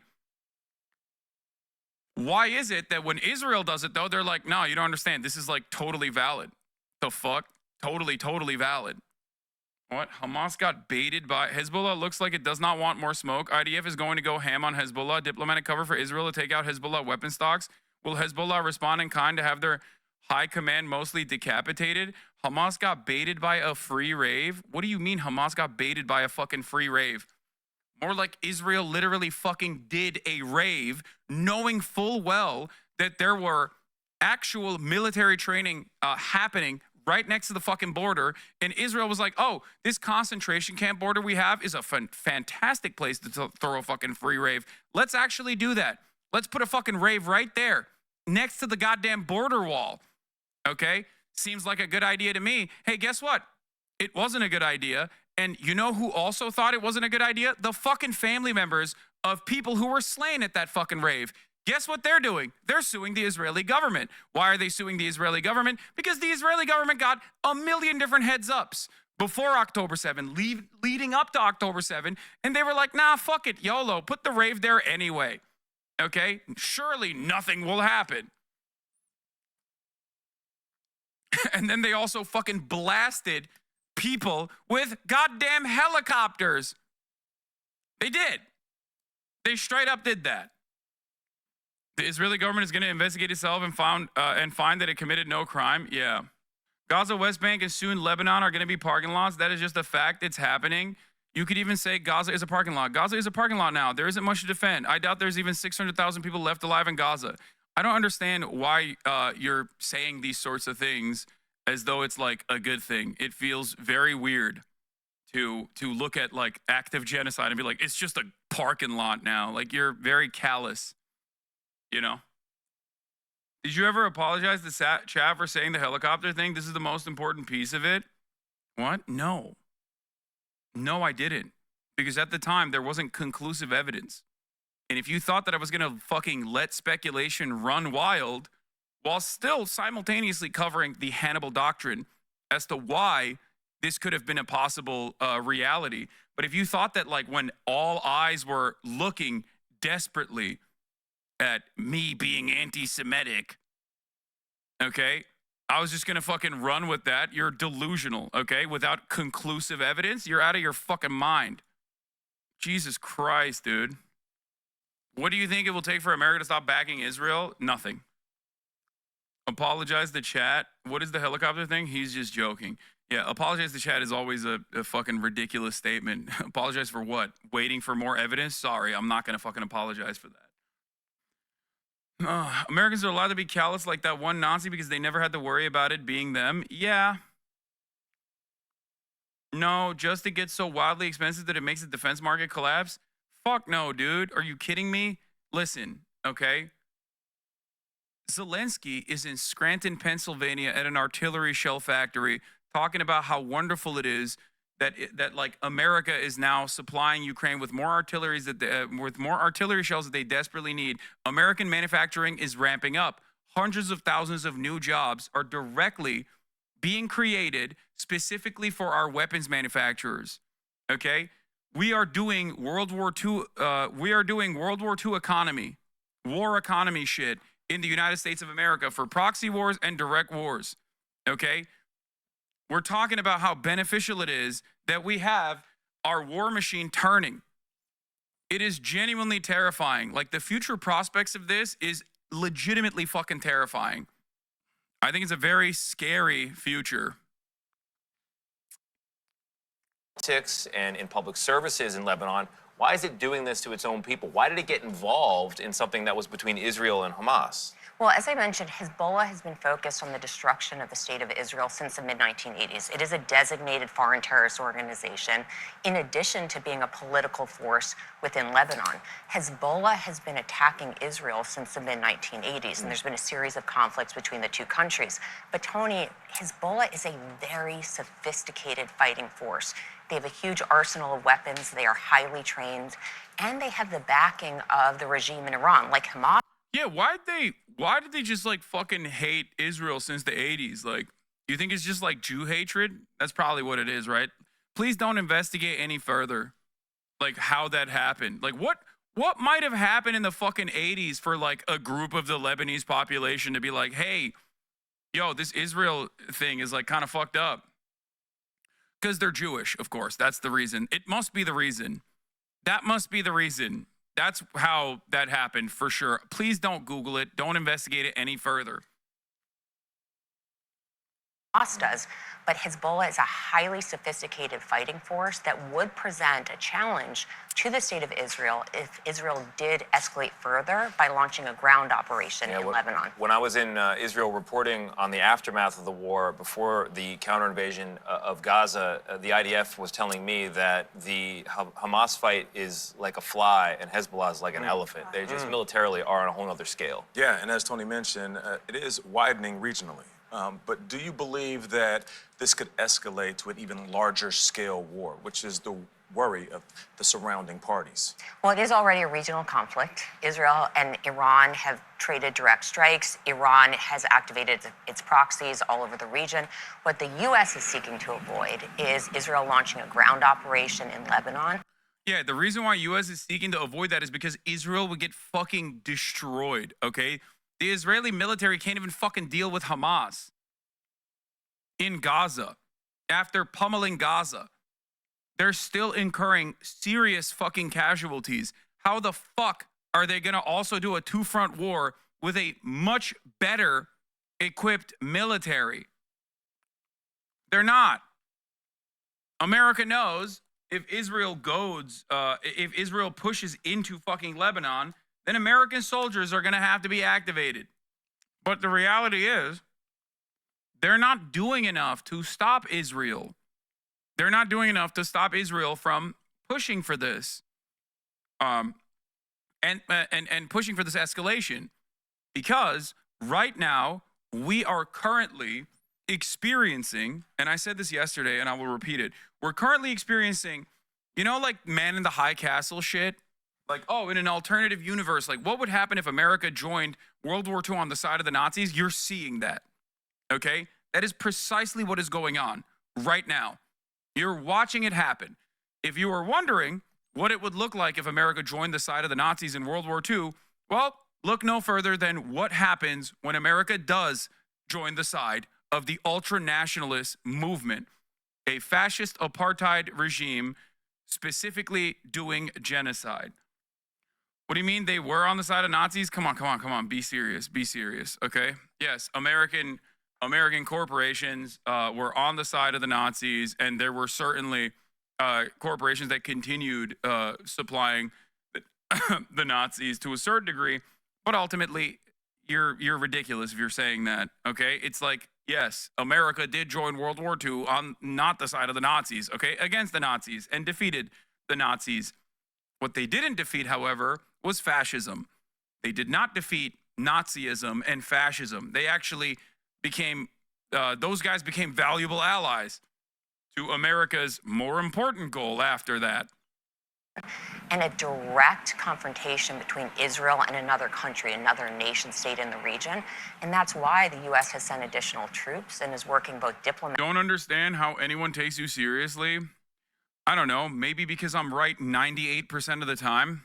Speaker 1: Why is it that when Israel does it, though, they're like, no, you don't understand. This is like totally valid. The fuck? Totally valid. What? Hamas got baited by Hezbollah. Looks like it does not want more smoke. IDF is going to go ham on Hezbollah. Diplomatic cover for Israel to take out Hezbollah weapon stocks. Will Hezbollah respond in kind to have their high command mostly decapitated? Hamas got baited by a free rave? What do you mean Hamas got baited by a fucking free rave? More like Israel literally fucking did a rave, knowing full well that there were actual military training happening right next to the fucking border. And Israel was like, oh, this concentration camp border we have is a fantastic place to throw a fucking free rave. Let's actually do that. Let's put a fucking rave right there next to the goddamn border wall. Okay? Seems like a good idea to me. Hey, guess what? It wasn't a good idea. And you know who also thought it wasn't a good idea? The fucking family members of people who were slain at that fucking rave. Guess what they're doing? They're suing the Israeli government. Why are they suing the Israeli government? Because the Israeli government got a million different heads ups before October 7, leading up to October 7. And they were like, nah, fuck it, YOLO, put the rave there anyway. Okay? Surely nothing will happen. And then they also fucking blasted people with goddamn helicopters. They did. They straight up did that. The Israeli government is going to investigate itself and find that it committed no crime. Yeah. Gaza, West Bank, and soon Lebanon are going to be parking lots. That is just a fact. It's happening. You could even say Gaza is a parking lot. Gaza is a parking lot now. There isn't much to defend. I doubt there's even 600,000 people left alive in Gaza. I don't understand why you're saying these sorts of things as though it's like a good thing. It feels very weird to look at like active genocide and be like, it's just a parking lot now. Like, you're very callous, you know? Did you ever apologize to Chav for saying the helicopter thing? This is the most important piece of it. What? No, I didn't. Because at the time, there wasn't conclusive evidence. And if you thought that I was going to fucking let speculation run wild while still simultaneously covering the Hannibal doctrine as to why this could have been a possible reality. But if you thought that, like, when all eyes were looking desperately at me being anti-Semitic, okay, I was just going to fucking run with that, you're delusional, okay? Without conclusive evidence, you're out of your fucking mind. Jesus Christ, dude. What do you think it will take for America to stop backing Israel? Nothing. Apologize to chat. What is the helicopter thing? He's just joking. Yeah, apologize to chat is always a fucking ridiculous statement. Apologize for what? Waiting for more evidence? Sorry, I'm not going to fucking apologize for that. Americans are allowed to be callous like that one Nazi because they never had to worry about it being them. Yeah. No, just it gets so wildly expensive that it makes the defense market collapse? Fuck no, dude. Are you kidding me? Listen, okay? Zelensky is in Scranton, Pennsylvania at an artillery shell factory talking about how wonderful it is that like America is now supplying Ukraine with more artillery shells that they desperately need. American manufacturing is ramping up. Hundreds of thousands of new jobs are directly being created specifically for our weapons manufacturers. Okay? We are doing World War II economy, war economy shit in the United States of America for proxy wars and direct wars. Okay? We're talking about how beneficial it is that we have our war machine turning. It is genuinely terrifying. Like, the future prospects of this is legitimately fucking terrifying. I think it's a very scary future.
Speaker 2: Politics and in public services in Lebanon. Why is it doing this to its own people? Why did it get involved in something that was between Israel and Hamas?
Speaker 7: Well, as I mentioned, Hezbollah has been focused on the destruction of the state of Israel since the mid-1980s. It is a designated foreign terrorist organization, in addition to being a political force within Lebanon. Hezbollah has been attacking Israel since the mid-1980s, and there's been a series of conflicts between the two countries. But Tony, Hezbollah is a very sophisticated fighting force. They have a huge arsenal of weapons, they are highly trained, and they have the backing of the regime in Iran, like Hamas.
Speaker 1: Yeah, why did they just like fucking hate Israel since the 80s? Like, you think it's just like Jew hatred? That's probably what it is, right? Please don't investigate any further, like how that happened. Like what might have happened in the fucking 80s for like a group of the Lebanese population to be like, hey, yo, this Israel thing is like kind of fucked up. Because they're Jewish, of course. That's the reason. It must be the reason. That must be the reason. That's how that happened for sure. Please don't Google it. Don't investigate it any further.
Speaker 7: Does, but Hezbollah is a highly sophisticated fighting force that would present a challenge to the state of Israel if Israel did escalate further by launching a ground operation in Lebanon.
Speaker 2: When I was in Israel reporting on the aftermath of the war, before the counter invasion of Gaza, the IDF was telling me that the Hamas fight is like a fly and Hezbollah is like an elephant. They just militarily are on a whole other scale.
Speaker 8: Yeah, and as Tony mentioned, it is widening regionally. But do you believe that this could escalate to an even larger scale war, which is the worry of the surrounding parties?
Speaker 7: Well, it is already a regional conflict. Israel and Iran have traded direct strikes. Iran has activated its proxies all over the region. What the U.S. is seeking to avoid is Israel launching a ground operation in Lebanon.
Speaker 1: Yeah, the reason why U.S. is seeking to avoid that is because Israel would get fucking destroyed, okay? The Israeli military can't even fucking deal with Hamas in Gaza. After pummeling Gaza, they're still incurring serious fucking casualties. How the fuck are they going to also do a two-front war with a much better equipped military? They're not. America knows if Israel pushes into fucking Lebanon, then American soldiers are going to have to be activated. But the reality is, they're not doing enough to stop Israel. They're not doing enough to stop Israel from pushing for this, and pushing for this escalation, because right now we are currently experiencing, and I said this yesterday, and I will repeat it. We're currently experiencing, you know, like Man in the High Castle shit. Like, oh, in an alternative universe, like what would happen if America joined World War II on the side of the Nazis? You're seeing that, okay? That is precisely what is going on right now. You're watching it happen. If you were wondering what it would look like if America joined the side of the Nazis in World War II, well, look no further than what happens when America does join the side of the ultra-nationalist movement, a fascist apartheid regime specifically doing genocide. What do you mean they were on the side of Nazis? Come on. Be serious. Okay. Yes, American corporations were on the side of the Nazis, and there were certainly corporations that continued supplying the Nazis to a certain degree. But ultimately, you're ridiculous if you're saying that. Okay, it's like, yes, America did join World War II on not the side of the Nazis. Okay, against the Nazis, and defeated the Nazis. What they didn't defeat, however, was fascism. They did not defeat Nazism and fascism. They actually became, those guys became valuable allies to America's more important goal after that.
Speaker 7: And a direct confrontation between Israel and another country, another nation state in the region. And that's why the U.S. has sent additional troops and is working both diplomatically.
Speaker 1: Don't understand how anyone takes you seriously? I don't know, maybe because I'm right 98% of the time.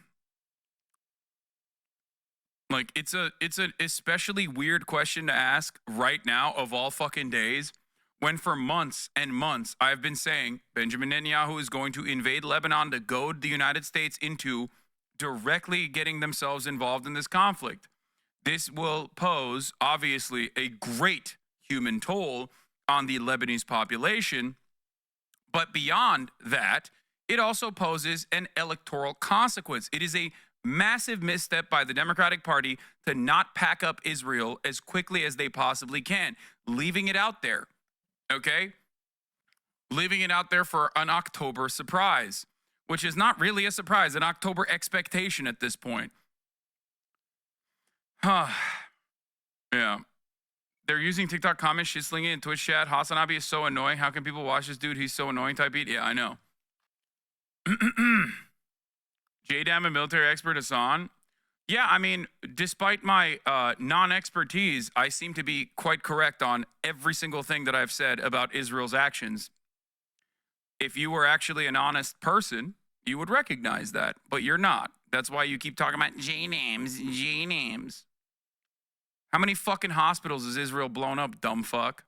Speaker 1: Like, it's an especially weird question to ask right now of all fucking days, when for months and months I've been saying Benjamin Netanyahu is going to invade Lebanon to goad the United States into directly getting themselves involved in this conflict. This will pose, obviously, a great human toll on the Lebanese population. But beyond that, it also poses an electoral consequence. It is a massive misstep by the Democratic Party to not pack up Israel as quickly as they possibly can, leaving it out there, okay? Leaving it out there for an October surprise, which is not really a surprise, an October expectation at this point. Yeah. They're using TikTok comments, shit-slinging in Twitch chat. Hasanabi is so annoying. How can people watch this dude? He's so annoying type beat. Yeah, I know. JDAM, a military expert, Hassan. Yeah, I mean, despite my non-expertise, I seem to be quite correct on every single thing that I've said about Israel's actions. If you were actually an honest person, you would recognize that, but you're not. That's why you keep talking about J-names. How many fucking hospitals has Israel blown up, dumb fuck?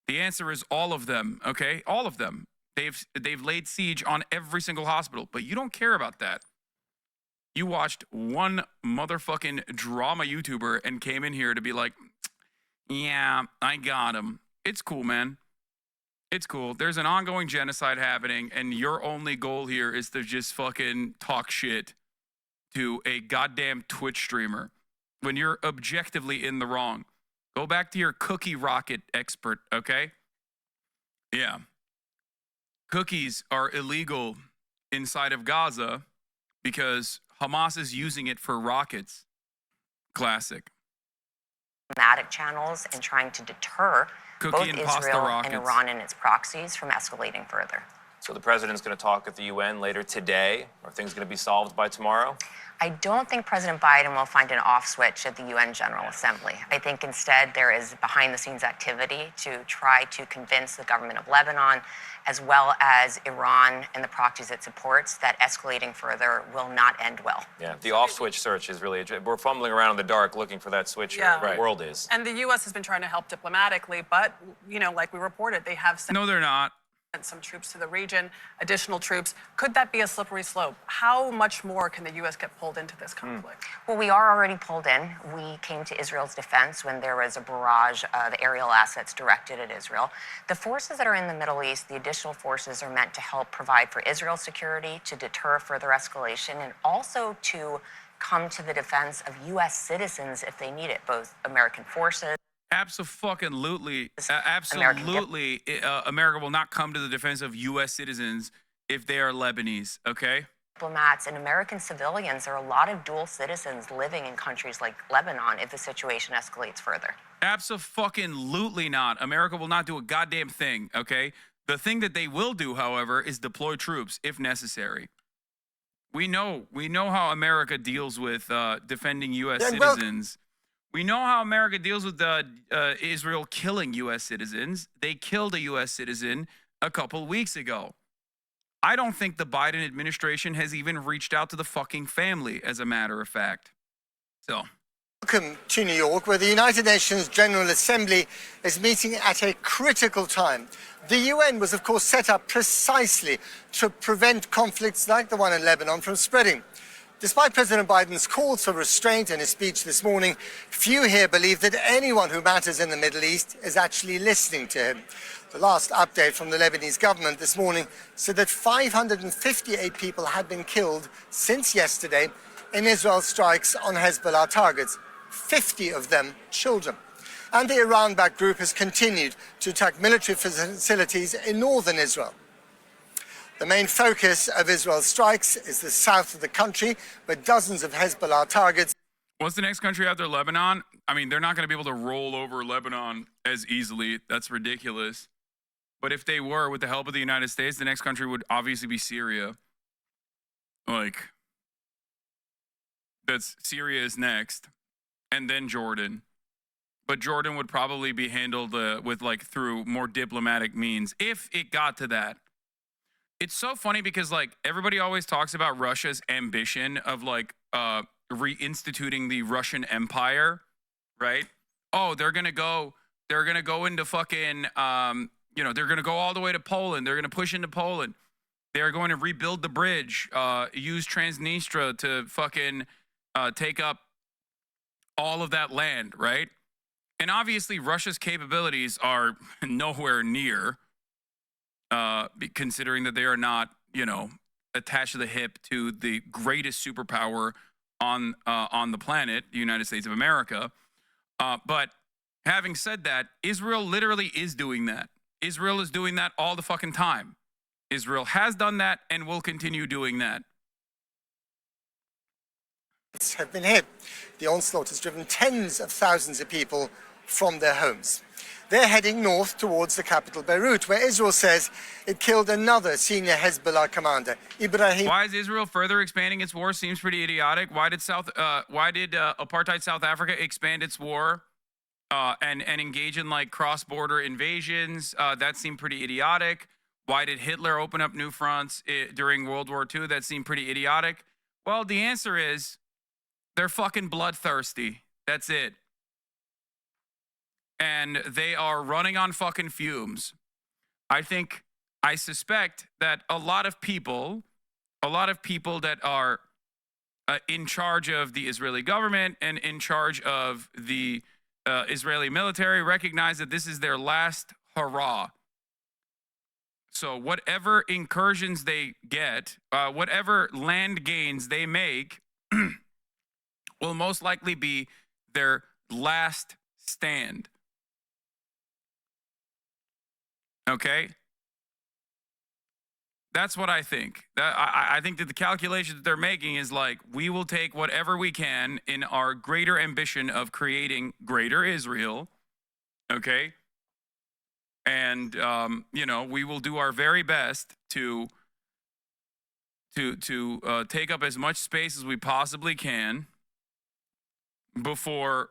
Speaker 1: The answer is all of them, okay? All of them. They've laid siege on every single hospital, but you don't care about that. You watched one motherfucking drama YouTuber and came in here to be like, yeah, I got him. It's cool, man. It's cool. There's an ongoing genocide happening, and your only goal here is to just fucking talk shit to a goddamn Twitch streamer when you're objectively in the wrong. Go back to your cookie rocket expert, okay? Yeah. Cookies are illegal inside of Gaza because Hamas is using it for rockets. Classic.
Speaker 7: Diplomatic channels and trying to deter
Speaker 1: Cookie
Speaker 7: both
Speaker 1: and pasta
Speaker 7: Israel
Speaker 1: rockets.
Speaker 7: and Iran and its proxies from escalating further.
Speaker 2: So the president's going to talk at the UN later today. Are things going to be solved by tomorrow?
Speaker 7: I don't think President Biden will find an off switch at the UN General Assembly. I think instead there is behind-the-scenes activity to try to convince the government of Lebanon, as well as Iran and the proxies it supports, that escalating further will not end well.
Speaker 2: Yeah, the off-switch search is really, we're fumbling around in the dark looking for that switch.
Speaker 3: Yeah.
Speaker 2: The world is.
Speaker 3: And the U.S. has been trying to help diplomatically, but, you know, like we reported, they have sent
Speaker 1: No, they're not.
Speaker 3: some troops to the region, additional troops. Could that be a slippery slope? How much more can the U.S. get pulled into this conflict?
Speaker 7: Well, we are already pulled in. We came to Israel's defense when there was a barrage of aerial assets directed at Israel. The forces that are in the Middle East, the additional forces, are meant to help provide for Israel's security, to deter further escalation, and also to come to the defense of U.S. citizens if they need it, both American forces.
Speaker 1: Absolutely. America will not come to the defense of U.S. citizens if they are Lebanese, okay?
Speaker 7: Diplomats and American civilians. There are a lot of dual citizens living in countries like Lebanon if the situation escalates further.
Speaker 1: Absolutely not. America will not do a goddamn thing, okay? The thing that they will do, however, is deploy troops if necessary. We know how America deals with defending U.S. citizens. We know how America deals with Israel killing U.S. citizens. They killed a U.S. citizen a couple weeks ago. I don't think the Biden administration has even reached out to the fucking family, as a matter of fact. So.
Speaker 9: Welcome to New York, where the United Nations General Assembly is meeting at a critical time. The UN was, of course, set up precisely to prevent conflicts like the one in Lebanon from spreading. Despite President Biden's calls for restraint in his speech this morning, few here believe that anyone who matters in the Middle East is actually listening to him. The last update from the Lebanese government this morning said that 558 people had been killed since yesterday in Israel's strikes on Hezbollah targets, 50 of them children. And the Iran-backed group has continued to attack military facilities in northern Israel. The main focus of Israel's strikes is the south of the country, where dozens of Hezbollah targets.
Speaker 1: What's the next country after Lebanon? I mean, they're not going to be able to roll over Lebanon as easily. That's ridiculous. But if they were, with the help of the United States, the next country would obviously be Syria. Like, Syria is next, and then Jordan. But Jordan would probably be handled through more diplomatic means if it got to that. It's so funny because everybody always talks about Russia's ambition of reinstituting the Russian Empire, right? Oh, they're gonna go into fucking they're gonna go all the way to Poland. They're gonna push into Poland. They're going to rebuild the bridge, use Transnistria to fucking take up all of that land, right? And obviously Russia's capabilities are nowhere near, considering that they are not, attached to the hip to the greatest superpower on the planet, the United States of America. But having said that, Israel literally is doing that. Israel is doing that all the fucking time. Israel has done that and will continue doing that.
Speaker 9: Have been hit. The onslaught has driven tens of thousands of people from their homes. They're heading north towards the capital, Beirut, where Israel says it killed another senior Hezbollah commander, Ibrahim.
Speaker 1: Why is Israel further expanding its war? Seems pretty idiotic. Why did apartheid South Africa expand its war and engage in cross-border invasions? That seemed pretty idiotic. Why did Hitler open up new fronts during World War II? That seemed pretty idiotic. Well, the answer is they're fucking bloodthirsty. That's it. And they are running on fucking fumes. I suspect that a lot of people that are in charge of the Israeli government and in charge of the Israeli military recognize that this is their last hurrah. So whatever incursions they get, whatever land gains they make, will most likely be their last stand. Okay? That's what I think. I think that the calculation that they're making is we will take whatever we can in our greater ambition of creating greater Israel. Okay? And, we will do our very best to take up as much space as we possibly can before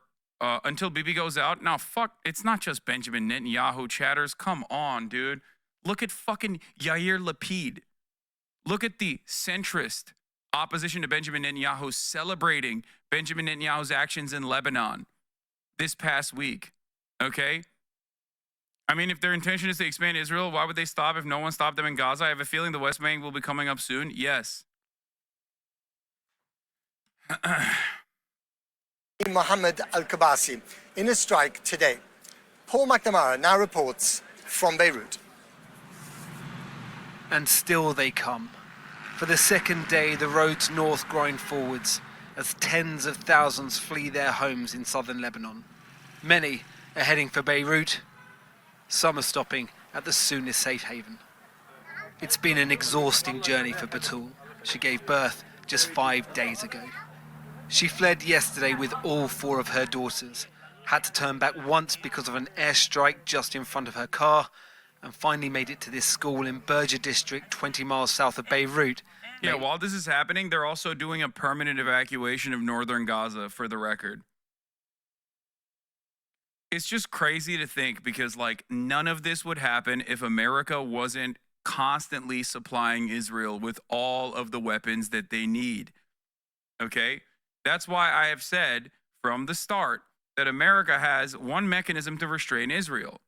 Speaker 1: until Bibi goes out. Now, fuck, it's not just Benjamin Netanyahu chatters. Come on, dude. Look at fucking Yair Lapid. Look at the centrist opposition to Benjamin Netanyahu celebrating Benjamin Netanyahu's actions in Lebanon this past week. Okay? I mean, if their intention is to expand Israel, why would they stop if no one stopped them in Gaza? I have a feeling the West Bank will be coming up soon. Yes.
Speaker 9: Mohammed al-Kabasi in a strike today. Paul McNamara now reports from Beirut.
Speaker 10: And still they come. For the second day, the roads north grind forwards as tens of thousands flee their homes in southern Lebanon. Many are heading for Beirut. Some are stopping at the soonest safe haven. It's been an exhausting journey for Batul. She gave birth just 5 days ago. She fled yesterday with all 4 of her daughters, had to turn back once because of an airstrike just in front of her car, and finally made it to this school in Berger district, 20 miles south of Beirut.
Speaker 1: Yeah, while this is happening, they're also doing a permanent evacuation of northern Gaza, for the record. It's just crazy to think because, none of this would happen if America wasn't constantly supplying Israel with all of the weapons that they need. Okay? That's why I have said from the start that America has one mechanism to restrain Israel.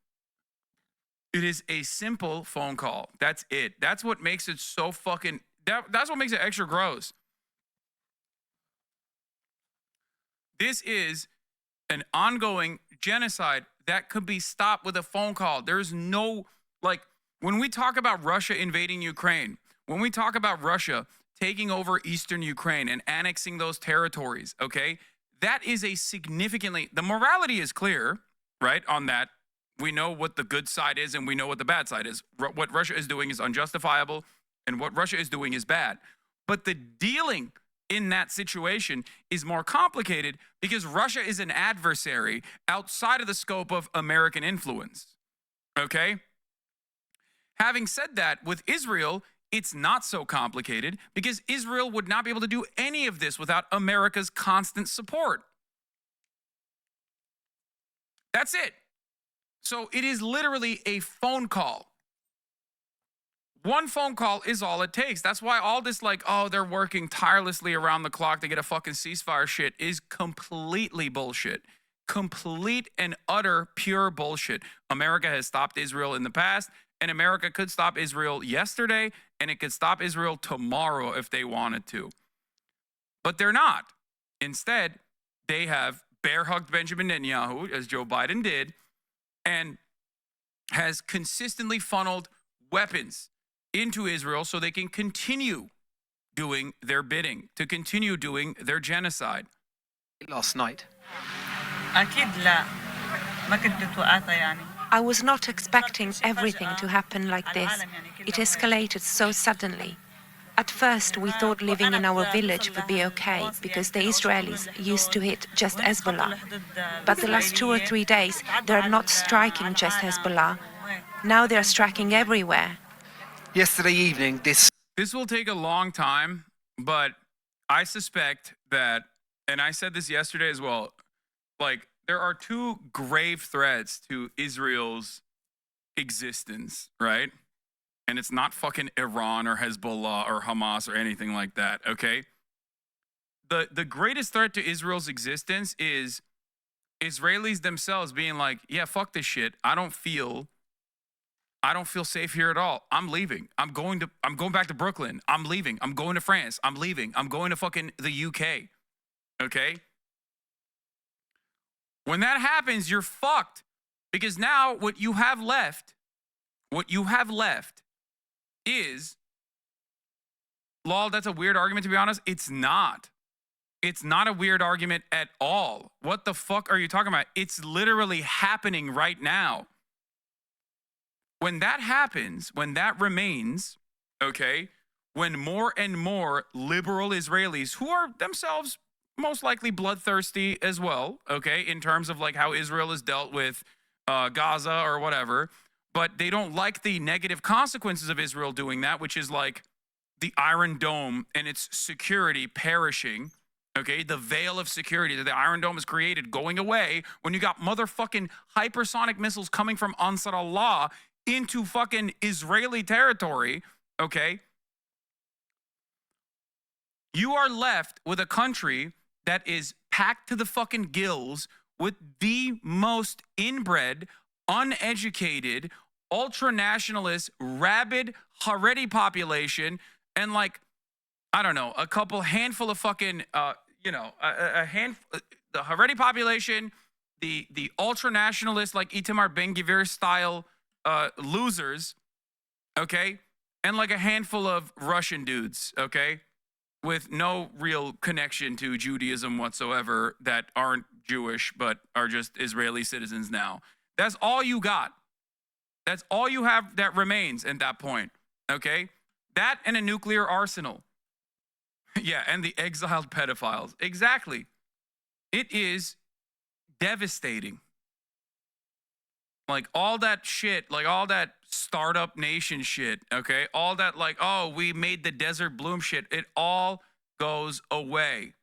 Speaker 1: It is a simple phone call. That's it. That's what makes it so fucking... That's what makes it extra gross. This is an ongoing genocide that could be stopped with a phone call. There's no, like, when we talk about Russia invading Ukraine, when we talk about Russia taking over eastern Ukraine and annexing those territories, okay, that is a significantly, the morality is clear, right, on that. We know what the good side is and we know what the bad side is. What Russia is doing is unjustifiable and what Russia is doing is bad. But the dealing in that situation is more complicated because Russia is an adversary outside of the scope of American influence, okay? Having said that, with Israel, it's not so complicated because Israel would not be able to do any of this without America's constant support. That's it. So it is literally a phone call. One phone call is all it takes. That's why all this like, oh, they're working tirelessly around the clock to get a fucking ceasefire shit is completely bullshit. Complete and utter pure bullshit. America has stopped Israel in the past, and America could stop Israel yesterday, and it could stop Israel tomorrow if they wanted to. But they're not. Instead, they have bear-hugged Benjamin Netanyahu, as Joe Biden did, and has consistently funneled weapons into Israel so they can continue doing their bidding, to continue doing their genocide.
Speaker 10: Last night.
Speaker 11: I was not expecting everything to happen like this. It escalated so suddenly. At first, we thought living in our village would be okay because the Israelis used to hit just Hezbollah. But the last 2 or 3 days, they're not striking just Hezbollah. Now they're striking everywhere.
Speaker 10: Yesterday evening, this
Speaker 1: will take a long time, but I suspect that, and I said this yesterday as well, like, there are two grave threats to Israel's existence, right? And it's not fucking Iran or Hezbollah or Hamas or anything like that, okay? The greatest threat to Israel's existence is Israelis themselves being like, yeah, fuck this shit. I don't feel safe here at all. I'm leaving. I'm going back to Brooklyn. I'm leaving. I'm going to France. I'm leaving. I'm going to fucking the UK. Okay? When that happens, you're fucked. Because now what you have left is, lol, that's a weird argument to be honest. It's not. It's not a weird argument at all. What the fuck are you talking about? It's literally happening right now. When that happens, when that remains, okay, when more and more liberal Israelis, who are themselves most likely bloodthirsty as well, okay, in terms of like how Israel has dealt with Gaza or whatever, but they don't like the negative consequences of Israel doing that, which is like the Iron Dome and its security perishing, okay, the veil of security that the Iron Dome has created going away when you got motherfucking hypersonic missiles coming from Ansar Allah into fucking Israeli territory, okay? You are left with a country that is packed to the fucking gills with the most inbred, uneducated, ultra-nationalist, rabid Haredi population, and like, I don't know, a handful of fucking, a handful, the Haredi population, the ultra-nationalist, like Itamar Ben-Gvir style losers, okay? And like a handful of Russian dudes, okay? With no real connection to Judaism whatsoever that aren't Jewish but are just Israeli citizens now. That's all you got. That's all you have that remains at that point, okay? That and a nuclear arsenal. Yeah, and the exiled pedophiles. Exactly. It is devastating. Like all that shit, like all that startup nation shit, okay? All that like, oh, we made the desert bloom shit. It all goes away,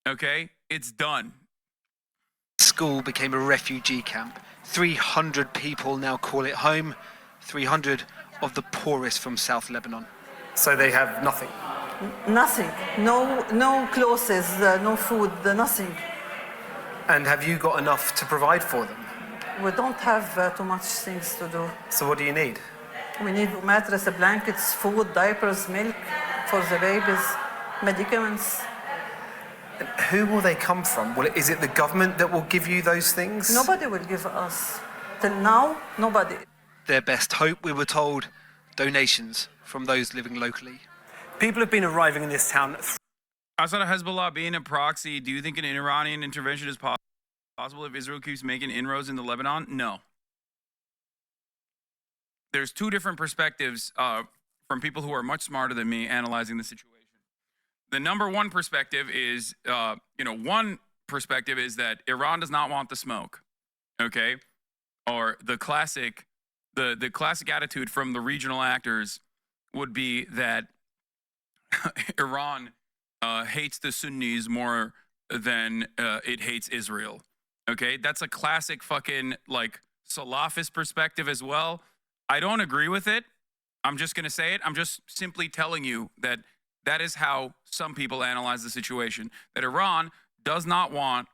Speaker 1: okay? It's done.
Speaker 10: School became a refugee camp. 300 people now call it home. 300 of the poorest from South Lebanon.
Speaker 12: So they have nothing?
Speaker 13: Nothing. No clothes, no food, nothing.
Speaker 12: And have you got enough to provide for them?
Speaker 13: We don't have too much things to do.
Speaker 12: So what do you need?
Speaker 13: We need mattress, blankets, food, diapers, milk for the babies, medicaments.
Speaker 12: Who will they come from? Is it the government that will give you those things?
Speaker 13: Nobody will give us. Till now, nobody.
Speaker 10: Their best hope, we were told, donations from those living locally.
Speaker 12: People have been arriving in this town.
Speaker 1: Outside of Hezbollah being a proxy, do you think an Iranian intervention is possible if Israel keeps making inroads into Lebanon? No. There's two different perspectives from people who are much smarter than me analyzing the situation. The number one perspective is, one perspective is that Iran does not want the smoke, okay? Or the classic attitude from the regional actors would be that Iran hates the Sunnis more than it hates Israel, okay? That's a classic fucking, Salafist perspective as well. I don't agree with it. I'm just going to say it. I'm just simply telling you that is how some people analyze the situation. That Iran does not want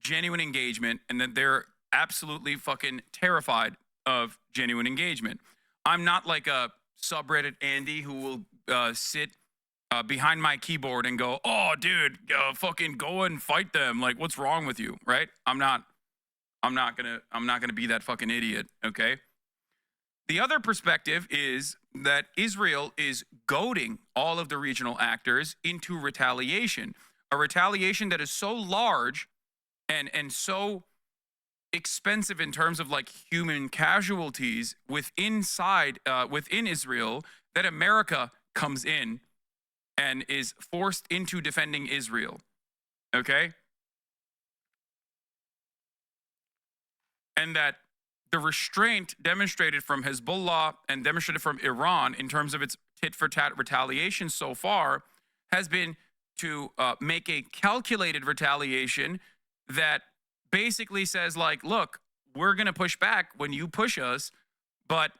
Speaker 1: genuine engagement and that they're absolutely fucking terrified of genuine engagement. I'm not like a subreddit Andy who will sit behind my keyboard and go, oh, dude, fucking go and fight them. Like, what's wrong with you, right? I'm not gonna be that fucking idiot, okay? The other perspective is that Israel is goading all of the regional actors into retaliation, a retaliation that is so large and so expensive in terms of human casualties within Israel that America comes in and is forced into defending Israel, okay? And that the restraint demonstrated from Hezbollah and demonstrated from Iran in terms of its tit-for-tat retaliation so far has been to make a calculated retaliation that basically says, look, we're going to push back when you push us, but,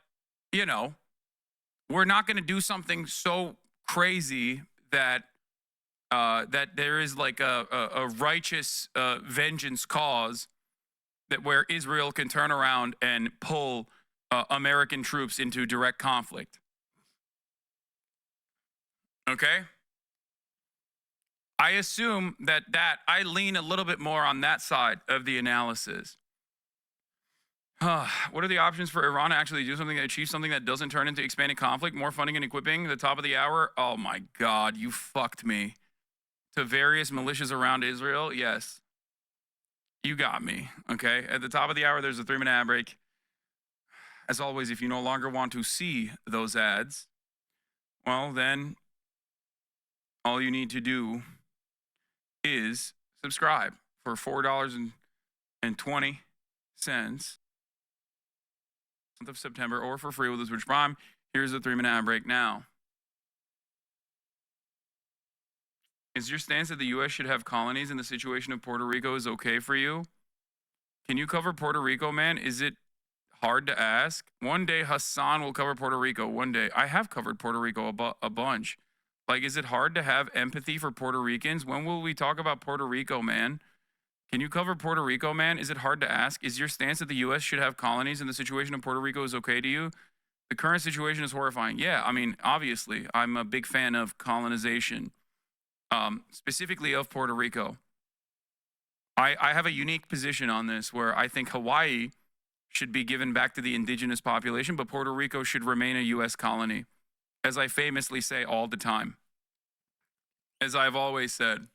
Speaker 1: we're not going to do something so crazy that that there is a righteous vengeance cause that where Israel can turn around and pull American troops into direct conflict. Okay? I assume that I lean a little bit more on that side of the analysis. What are the options for Iran to actually do something, achieve something that doesn't turn into expanding conflict, more funding and equipping, the top of the hour? Oh my God, you fucked me. To various militias around Israel? Yes. You got me, okay? At the top of the hour, there's a 3-minute ad break. As always, if you no longer want to see those ads, well, then all you need to do is subscribe for $4.20 month of September, or for free with the Switch Prime. Here's a 3-minute ad break now. Is your stance that the U.S. should have colonies and the situation of Puerto Rico is okay for you? Can you cover Puerto Rico, man? Is it hard to ask? One day Hasan will cover Puerto Rico. One day. I have covered Puerto Rico a bunch. Is it hard to have empathy for Puerto Ricans? When will we talk about Puerto Rico, man? Can you cover Puerto Rico, man? Is it hard to ask? Is your stance that the U.S. should have colonies and the situation of Puerto Rico is okay to you? The current situation is horrifying. Yeah, I mean, obviously, I'm a big fan of colonization. Specifically of Puerto Rico. I have a unique position on this where I think Hawaii should be given back to the indigenous population, but Puerto Rico should remain a U.S. colony, as I famously say all the time. As I've always said.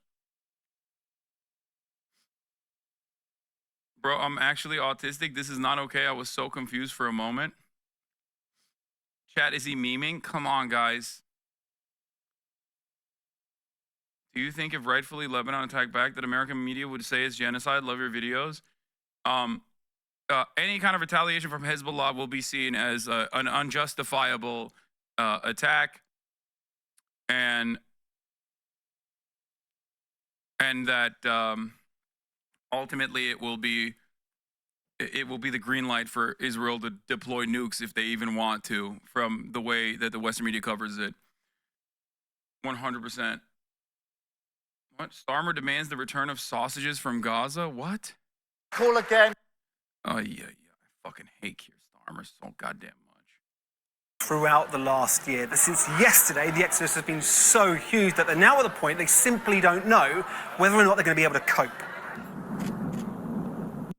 Speaker 1: Bro, I'm actually autistic. This is not okay. I was so confused for a moment. Chat, is he memeing? Come on, guys. Do you think if rightfully Lebanon attacked back that American media would say it's genocide? Love your videos. Any kind of retaliation from Hezbollah will be seen as an unjustifiable attack, and that ultimately it will be the green light for Israel to deploy nukes if they even want to, from the way that the Western media covers it. 100%. What? Starmer demands the return of sausages from Gaza? What?
Speaker 9: Call again.
Speaker 1: Oh, yeah. I fucking hate Keir Starmer so goddamn
Speaker 12: throughout the last year. Since yesterday, the exodus has been so huge that they're now at the point they simply don't know whether or not they're going to be able to cope.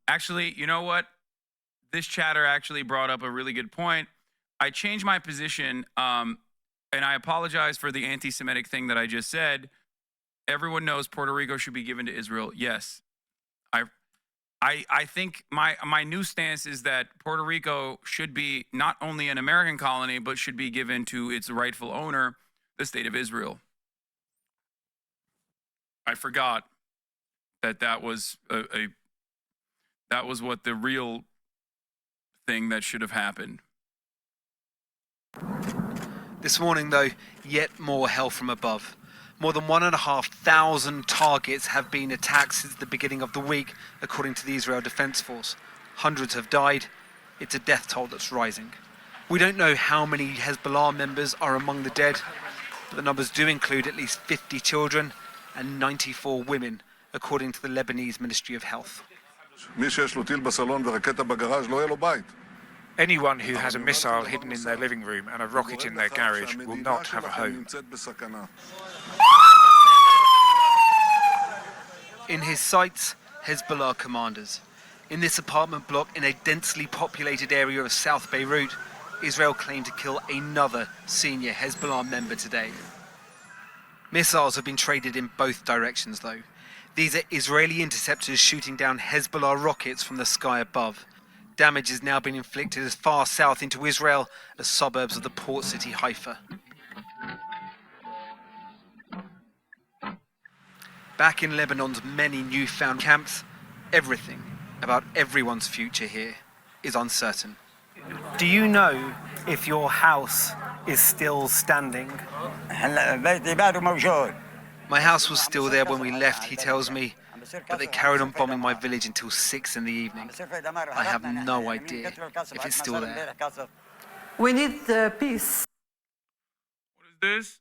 Speaker 1: Actually, you know what? This chatter actually brought up a really good point. I changed my position, and I apologize for the anti-Semitic thing that I just said. Everyone knows Puerto Rico should be given to Israel. Yes. I think my new stance is that Puerto Rico should be not only an American colony, but should be given to its rightful owner, the state of Israel. I forgot that was that was what the real thing that should have happened.
Speaker 10: This morning, though, yet more hell from above. More than 1,500 targets have been attacked since the beginning of the week, according to the Israel Defense Force. Hundreds have died. It's a death toll that's rising. We don't know how many Hezbollah members are among the dead, but the numbers do include at least 50 children and 94 women, according to the Lebanese Ministry of Health.
Speaker 14: Anyone who has a missile hidden in their living room and a rocket in their garage will not have a home.
Speaker 10: In his sights, Hezbollah commanders. In this apartment block in a densely populated area of South Beirut, Israel claimed to kill another senior Hezbollah member today. Missiles have been traded in both directions, though. These are Israeli interceptors shooting down Hezbollah rockets from the sky above. Damage has now been inflicted as far south into Israel as suburbs of the port city Haifa. Back in Lebanon's many newfound camps, everything about everyone's future here is uncertain.
Speaker 12: Do you know if your house is still standing?
Speaker 10: My house was still there when we left, he tells me, but they carried on bombing my village until 6 in the evening. I have no idea if it's still there.
Speaker 13: We need peace.
Speaker 1: What is this?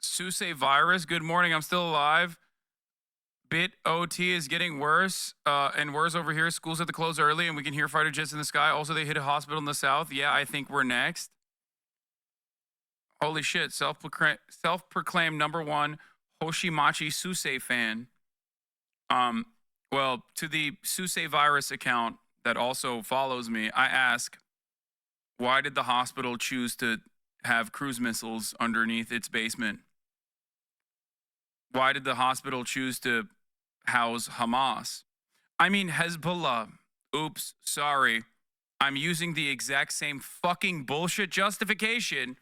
Speaker 1: Susei virus. Good morning. I'm still alive. Bit OT is getting worse and worse over here. Schools have to close early and we can hear fighter jets in the sky. Also, they hit a hospital in the south. Yeah, I think we're next. Holy shit. Self-proclaimed number one Hoshimachi Susei fan. Well, to the Susei virus account that also follows me, I ask, why did the hospital choose to have cruise missiles underneath its basement? Why did the hospital choose to house Hamas? I mean, Hezbollah. Oops, sorry. I'm using the exact same fucking bullshit justification,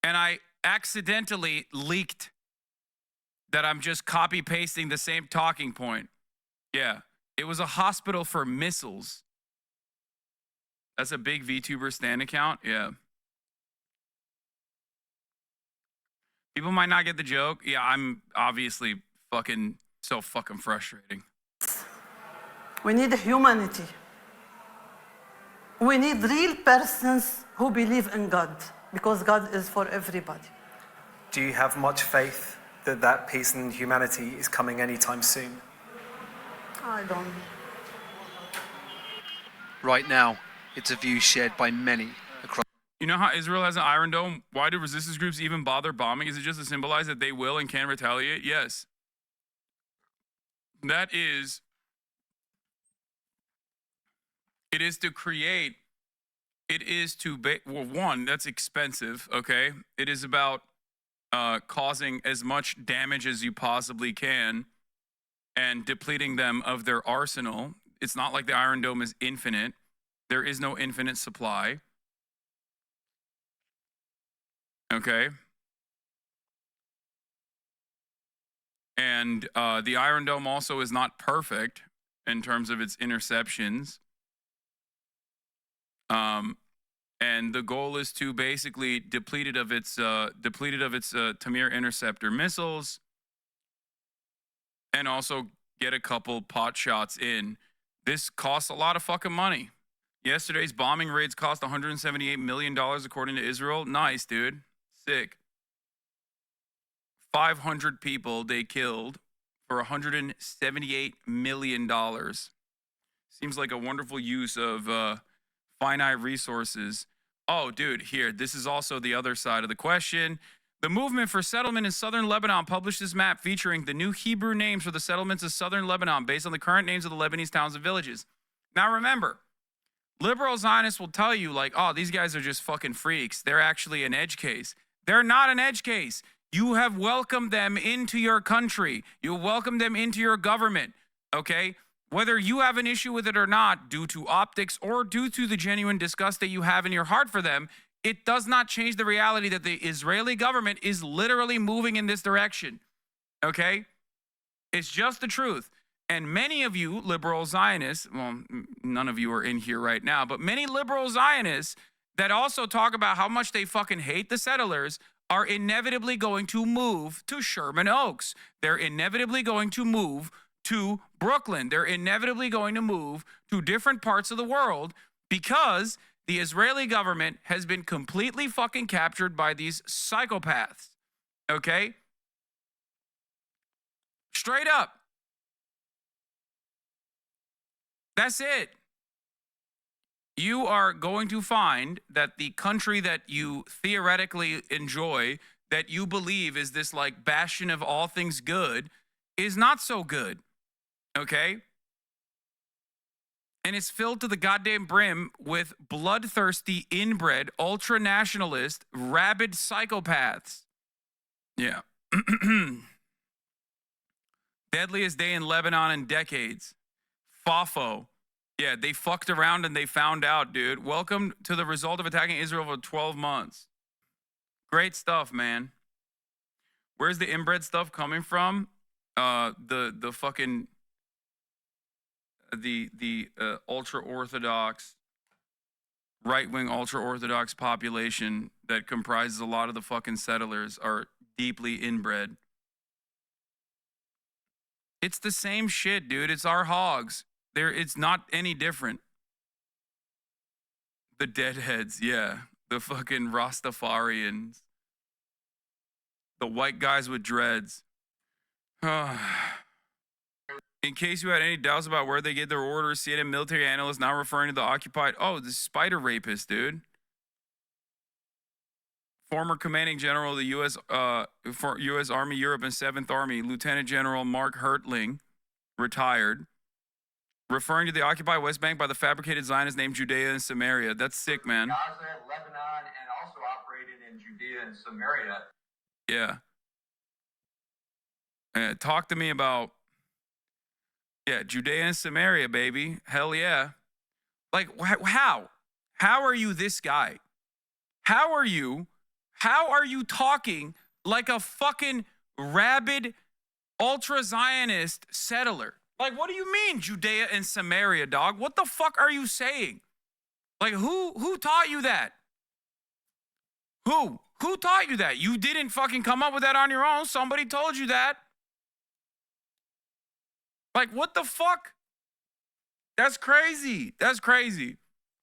Speaker 1: and I accidentally leaked that I'm just copy-pasting the same talking point. Yeah, it was a hospital for missiles. That's a big VTuber stan account? Yeah. People might not get the joke. Yeah, I'm obviously so fucking frustrating.
Speaker 13: We need humanity. We need real persons who believe in God, because God is for everybody.
Speaker 12: Do you have much faith that peace and humanity is coming anytime soon?
Speaker 13: I don't.
Speaker 10: Right now, it's a view shared by many across.
Speaker 1: You know how Israel has an Iron Dome? Why do resistance groups even bother bombing? Is it just to symbolize that they will and can retaliate? Yes. It is to create, well, one, that's expensive, okay? It is about causing as much damage as you possibly can and depleting them of their arsenal. It's not like the Iron Dome is infinite. There is no infinite supply. Okay? And the Iron Dome also is not perfect in terms of its interceptions. And the goal is to basically deplete it of its Tamir interceptor missiles, and also get a couple pot shots in. This costs a lot of fucking money. Yesterday's bombing raids cost $178 million according to Israel. Nice, dude. Sick. 500 people they killed for $178 million. Seems like a wonderful use of finite resources. Oh, dude, here. This is also the other side of the question. The Movement for Settlement in Southern Lebanon published this map featuring the new Hebrew names for the settlements of Southern Lebanon based on the current names of the Lebanese towns and villages. Now, remember, liberal Zionists will tell you, like, oh, these guys are just fucking freaks. They're actually an edge case. They're not an edge case. You have welcomed them into your country. You welcomed them into your government, okay? Whether you have an issue with it or not, due to optics or due to the genuine disgust that you have in your heart for them, it does not change the reality that the Israeli government is literally moving in this direction, okay? It's just the truth. And many of you liberal Zionists, well, none of you are in here right now, but many liberal Zionists that also talk about how much they fucking hate the settlers are inevitably going to move to Sherman Oaks. They're inevitably going to move to Brooklyn. They're inevitably going to move to different parts of the world because the Israeli government has been completely fucking captured by these psychopaths. Okay? Straight up. That's it. You are going to find that the country that you theoretically enjoy, that you believe is this like bastion of all things good, is not so good. Okay? And it's filled to the goddamn brim with bloodthirsty, inbred, ultra-nationalist, rabid psychopaths. Yeah. Deadliest day in Lebanon in decades. FAFO. Yeah, they fucked around and they found out, dude. Welcome to the result of attacking Israel for 12 months. Great stuff, man. Where's the inbred stuff coming from? The fucking the ultra-Orthodox, right-wing ultra-Orthodox population that comprises a lot of the fucking settlers are deeply inbred. It's the same shit, dude. It's our hogs. It's not any different. The deadheads, yeah. The fucking Rastafarians. The white guys with dreads. In case you had any doubts about where they get their orders, CNN military analyst now referring to the occupied... Oh, the spider rapist, dude. Former commanding general of the U.S. Army Europe and 7th Army, Lieutenant General Mark Hertling, retired. Referring to the occupied West Bank by the fabricated Zionist named Judea and Samaria. That's sick, man.
Speaker 15: Gaza, Lebanon, and also operated in Judea and Samaria.
Speaker 1: Yeah. Talk to me about, yeah, Judea and Samaria, baby. Hell yeah. Like, how? How are you this guy? How are you talking like a fucking rabid ultra-Zionist settler? Like, what do you mean, Judea and Samaria, dog? What the fuck are you saying? Like, who taught you that? Who taught you that? You didn't fucking come up with that on your own. Somebody told you that. Like, what the fuck? That's crazy. That's crazy.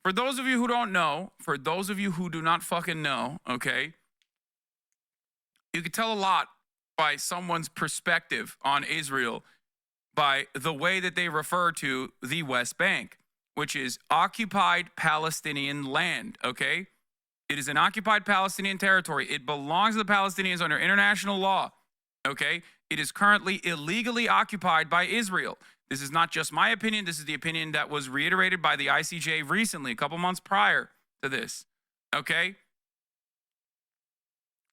Speaker 1: For those of you who don't know, for those of you who do not fucking know, okay, you can tell a lot by someone's perspective on Israel by the way that they refer to the West Bank, which is occupied Palestinian land, okay? It is an occupied Palestinian territory. It belongs to the Palestinians under international law, okay? It is currently illegally occupied by Israel. This is not just my opinion. This is the opinion that was reiterated by the ICJ recently, a couple months prior to this, okay?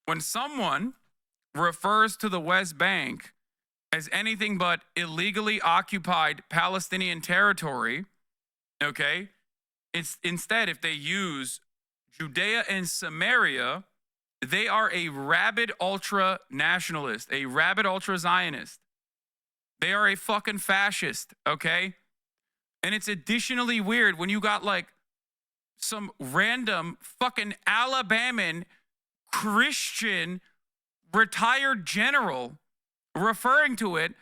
Speaker 1: When someone refers to the West Bank as anything but illegally occupied Palestinian territory, okay? It's instead, if they use Judea and Samaria, they are a rabid ultra-nationalist, a rabid ultra-Zionist. They are a fucking fascist, okay? And it's additionally weird when you got like some random fucking Alabaman Christian retired general referring to it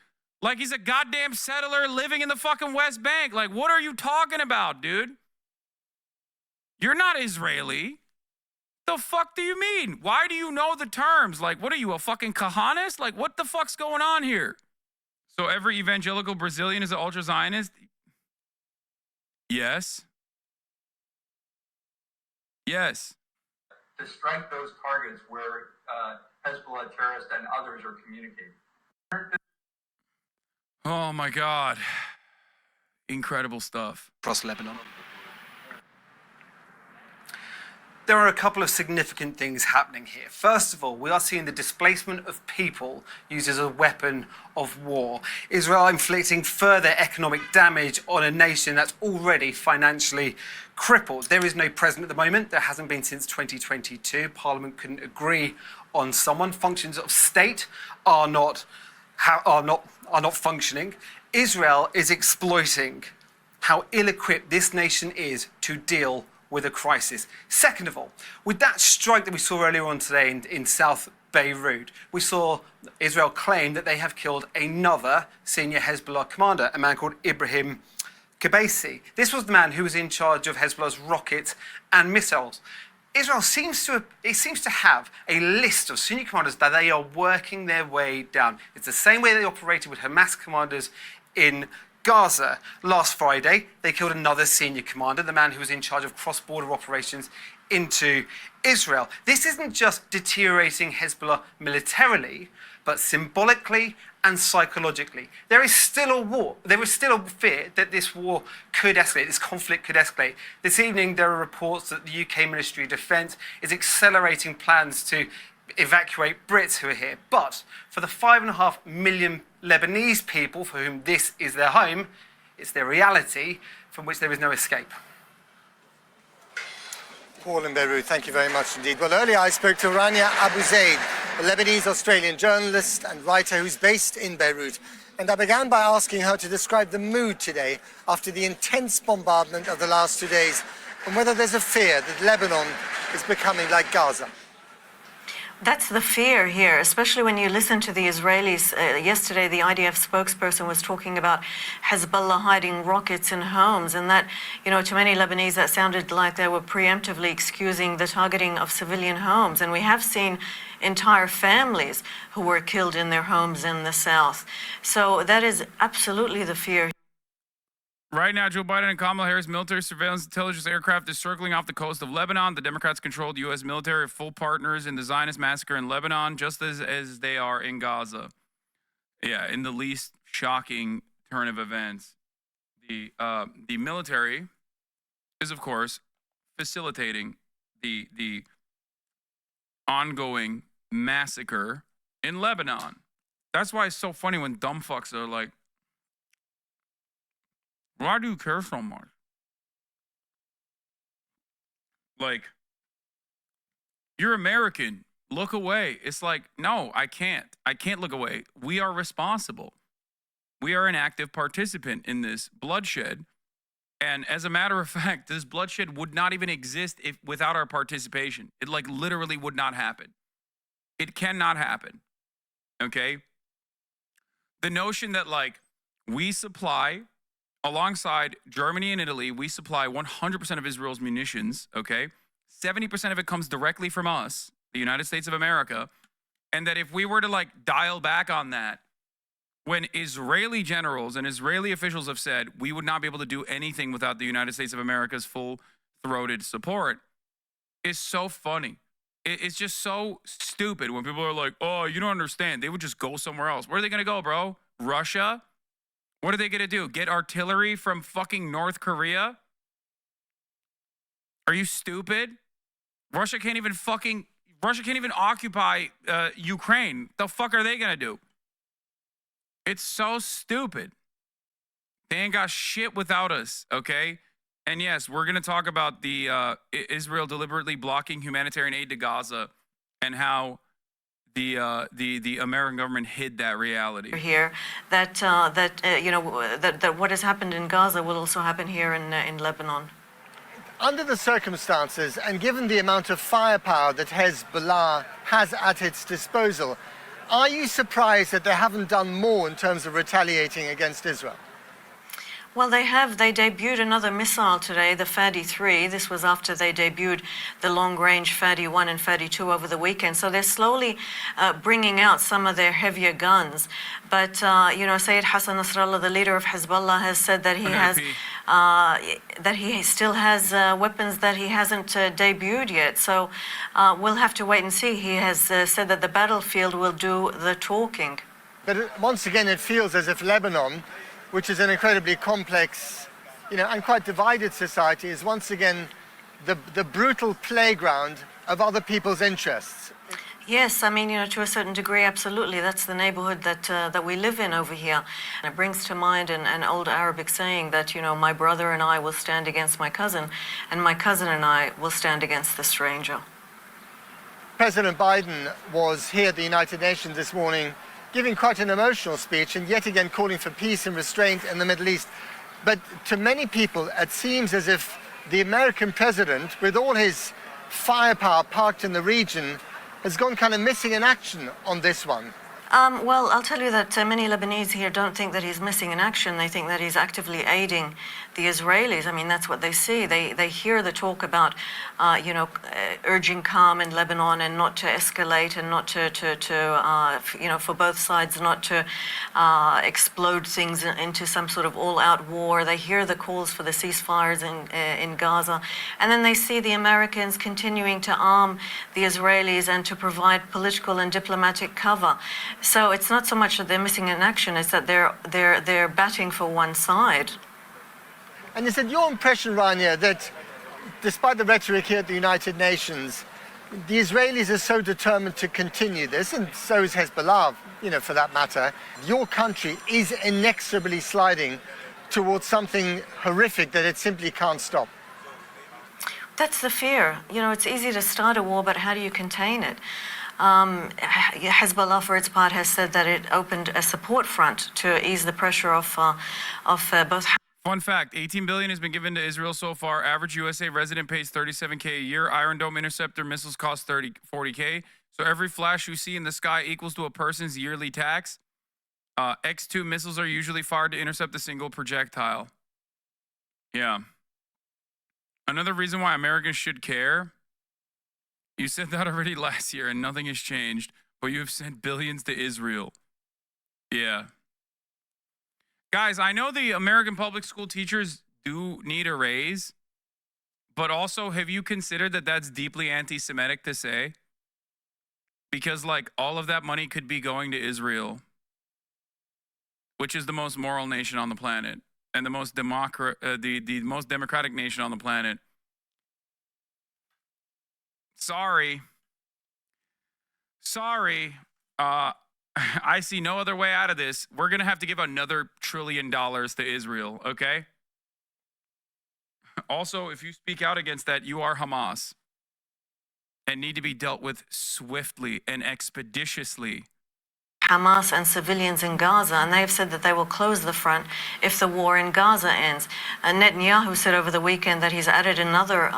Speaker 1: like he's a goddamn settler living in the fucking West Bank. Like, what are you talking about, dude? You're not Israeli. The fuck do you mean? Why do you know the terms? Like, what are you, a fucking Kahanist? Like, what the fuck's going on here? So every evangelical Brazilian is an ultra-Zionist? Yes. Yes.
Speaker 15: to strike those targets where Hezbollah terrorists and others are communicating.
Speaker 1: Oh my God. Incredible stuff.
Speaker 10: Across Lebanon. There are a couple of significant things happening here. First of all, we are seeing the displacement of people used as a weapon of war. Israel inflicting further economic damage on a nation that's already financially crippled. There is no president at the moment. There hasn't been since 2022. Parliament couldn't agree on someone. Functions of state are not functioning. Israel is exploiting how ill-equipped this nation is to deal with a crisis. Second of all, with that strike that we saw earlier on today in South Beirut, we saw Israel claim that they have killed another senior Hezbollah commander, a man called Ibrahim Kabasi. This was the man who was in charge of Hezbollah's rockets and missiles. Israel seems to have a list of senior commanders that they are working their way down. It's the same way they operated with Hamas commanders in Gaza. Last Friday, they killed another senior commander, the man who was in charge of cross-border operations into Israel. This isn't just deteriorating Hezbollah militarily, but symbolically and psychologically. There is still a war. There is still a fear that this war could escalate, this conflict could escalate. This evening, there are reports that the UK Ministry of Defence is accelerating plans to evacuate Brits who are here. But for the 5.5 million Lebanese people for whom this is their home, it's their reality from which there is no escape.
Speaker 9: Paul in Beirut, thank you very much indeed. Well, earlier I spoke to Rania Abu Zaid, a Lebanese-Australian journalist and writer who's based in Beirut. And I began by asking her to describe the mood today after the intense bombardment of the last 2 days and whether there's a fear that Lebanon is becoming like Gaza.
Speaker 16: That's the fear here, especially when you listen to the Israelis. Yesterday, the IDF spokesperson was talking about Hezbollah hiding rockets in homes, and that, to many Lebanese, that sounded like they were preemptively excusing the targeting of civilian homes. And we have seen entire families who were killed in their homes in the south. So that is absolutely the fear.
Speaker 1: Right now, Joe Biden and Kamala Harris military surveillance intelligence aircraft is circling off the coast of Lebanon. The Democrats-controlled U.S. military are full partners in the Zionist massacre in Lebanon, just as they are in Gaza. Yeah, in the least shocking turn of events, the military is, of course, facilitating the ongoing massacre in Lebanon. That's why it's so funny when dumb fucks are like, why do you care so much? Like, you're American. Look away. It's like, no, I can't. I can't look away. We are responsible. We are an active participant in this bloodshed. And as a matter of fact, this bloodshed would not even exist without our participation. It literally would not happen. It cannot happen. Okay? The notion that we supply, alongside Germany and Italy, we supply 100% of Israel's munitions, okay? 70% of it comes directly from us, the United States of America. And that if we were to dial back on that, when Israeli generals and Israeli officials have said we would not be able to do anything without the United States of America's full-throated support, is so funny. It's just so stupid when people are like, oh, you don't understand. They would just go somewhere else. Where are they going to go, bro? Russia? What are they going to do? Get artillery from fucking North Korea? Are you stupid? Russia can't even occupy Ukraine. The fuck are they going to do? It's so stupid. They ain't got shit without us, okay? And yes, we're going to talk about the Israel deliberately blocking humanitarian aid to Gaza and how the American government hid that reality.
Speaker 16: Here, that what has happened in Gaza will also happen here in Lebanon.
Speaker 9: Under the circumstances, and given the amount of firepower that Hezbollah has at its disposal, are you surprised that they haven't done more in terms of retaliating against Israel?
Speaker 16: Well, they debuted another missile today, the Fadi-3. This was after they debuted the long-range Fadi-1 and Fadi-2 over the weekend. So they're slowly bringing out some of their heavier guns. But, Sayyid Hassan Nasrallah, the leader of Hezbollah, has said that he has that he still has weapons that he hasn't debuted yet. So we'll have to wait and see. He has said that the battlefield will do the talking.
Speaker 9: But once again, it feels as if Lebanon, which is an incredibly complex, and quite divided society, is once again the brutal playground of other people's interests.
Speaker 16: Yes, I mean, to a certain degree, absolutely. That's the neighborhood that we live in over here. And it brings to mind an old Arabic saying that, my brother and I will stand against my cousin, and my cousin and I will stand against the stranger.
Speaker 9: President Biden was here at the United Nations this morning giving quite an emotional speech and yet again calling for peace and restraint in the Middle East. But to many people, it seems as if the American president, with all his firepower parked in the region, has gone kind of missing in action on this one.
Speaker 16: Well, I'll tell you that many Lebanese here don't think that he's missing in action. They think that he's actively aiding the Israelis. I mean, that's what they see. They hear the talk about, urging calm in Lebanon and not to escalate and not to for both sides not to explode things into some sort of all-out war. They hear the calls for the ceasefires in Gaza. And then they see the Americans continuing to arm the Israelis and to provide political and diplomatic cover. So it's not so much that they're missing in action, it's that they're batting for one side.
Speaker 9: And is it your impression, Rania, that despite the rhetoric here at the United Nations, the Israelis are so determined to continue this, and so is Hezbollah, for that matter, your country is inexorably sliding towards something horrific that it simply can't stop?
Speaker 16: That's the fear. It's easy to start a war, but how do you contain it? Hezbollah, for its part, has said that it opened a support front to ease the pressure of both.
Speaker 1: Fun fact, $18 billion has been given to Israel so far. Average USA resident pays $37K a year. Iron Dome interceptor missiles cost $40K. So every flash you see in the sky equals to a person's yearly tax. X-2 missiles are usually fired to intercept a single projectile. Yeah. Another reason why Americans should care. You said that already last year and nothing has changed, but you have sent billions to Israel. Yeah. Guys, I know the American public school teachers do need a raise, but also have you considered that that's deeply anti-Semitic to say? Because all of that money could be going to Israel, which is the most moral nation on the planet and the most the most democratic nation on the planet. Sorry. I see no other way out of this. We're going to have to give another $1 trillion to Israel, okay? Also, if you speak out against that, you are Hamas and need to be dealt with swiftly and expeditiously.
Speaker 16: Hamas and civilians in Gaza, and they have said that they will close the front if the war in Gaza ends. Netanyahu said over the weekend that he's added another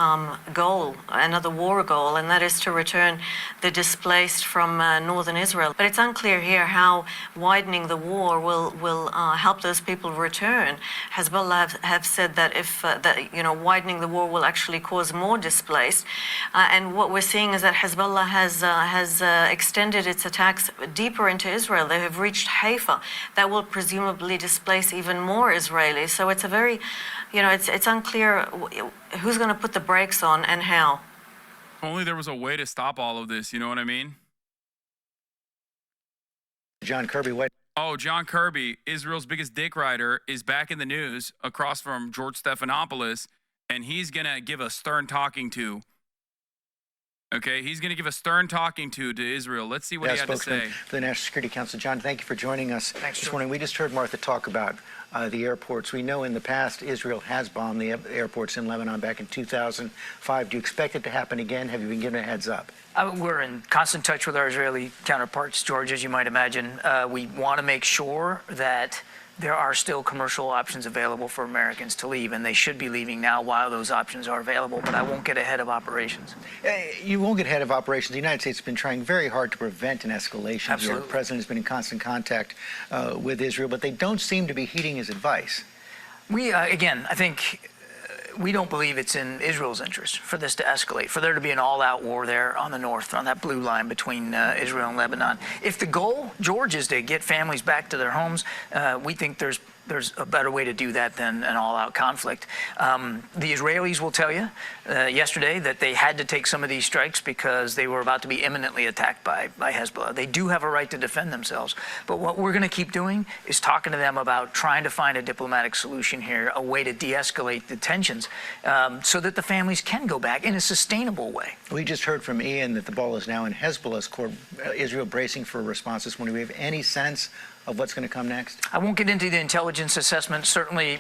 Speaker 16: goal, another war goal, and that is to return the displaced from northern Israel. But it's unclear here how widening the war will help those people return. Hezbollah have said that if widening the war will actually cause more displaced, and what we're seeing is that Hezbollah has extended its attacks deeper into Israel. They have reached Haifa. That will presumably displace even more Israelis. So it's a very, it's unclear who's going to put the brakes on and how.
Speaker 1: Only there was a way to stop all of this, you know what I mean?
Speaker 17: John Kirby, what?
Speaker 1: Oh, John Kirby, Israel's biggest dick rider, is back in the news across from George Stephanopoulos, and he's going to give a stern talking to. Okay, he's going to give a stern talking to Israel. Let's see what he had to say.
Speaker 17: For the National Security Council. John, thank you for joining us this morning. We just heard Martha talk about the airports. We know in the past Israel has bombed the airports in Lebanon back in 2005. Do you expect it to happen again? Have you been given a heads up?
Speaker 18: We're in constant touch with our Israeli counterparts, George, as you might imagine. We want to make sure that there are still commercial options available for Americans to leave, and they should be leaving now while those options are available, but I won't get ahead of operations.
Speaker 17: You won't get ahead of operations. The United States has been trying very hard to prevent an escalation.
Speaker 18: Absolutely.
Speaker 17: Here. The president has been in constant contact with Israel, but they don't seem to be heeding his advice.
Speaker 18: Again, I think we don't believe it's in Israel's interest for this to escalate, for there to be an all-out war there on the north, on that blue line between Israel and Lebanon. If the goal, George, is to get families back to their homes, we think there's there's a better way to do that than an all-out conflict. The Israelis will tell you yesterday that they had to take some of these strikes because they were about to be imminently attacked by Hezbollah. They do have a right to defend themselves. But what we're going to keep doing is talking to them about trying to find a diplomatic solution here, a way to de-escalate the tensions so that the families can go back in a sustainable way.
Speaker 17: We just heard from Ian that the ball is now in Hezbollah's court. Israel bracing for a response this morning. Do we have any sense of what's going to come next?
Speaker 18: I won't get into the intelligence assessment. Certainly,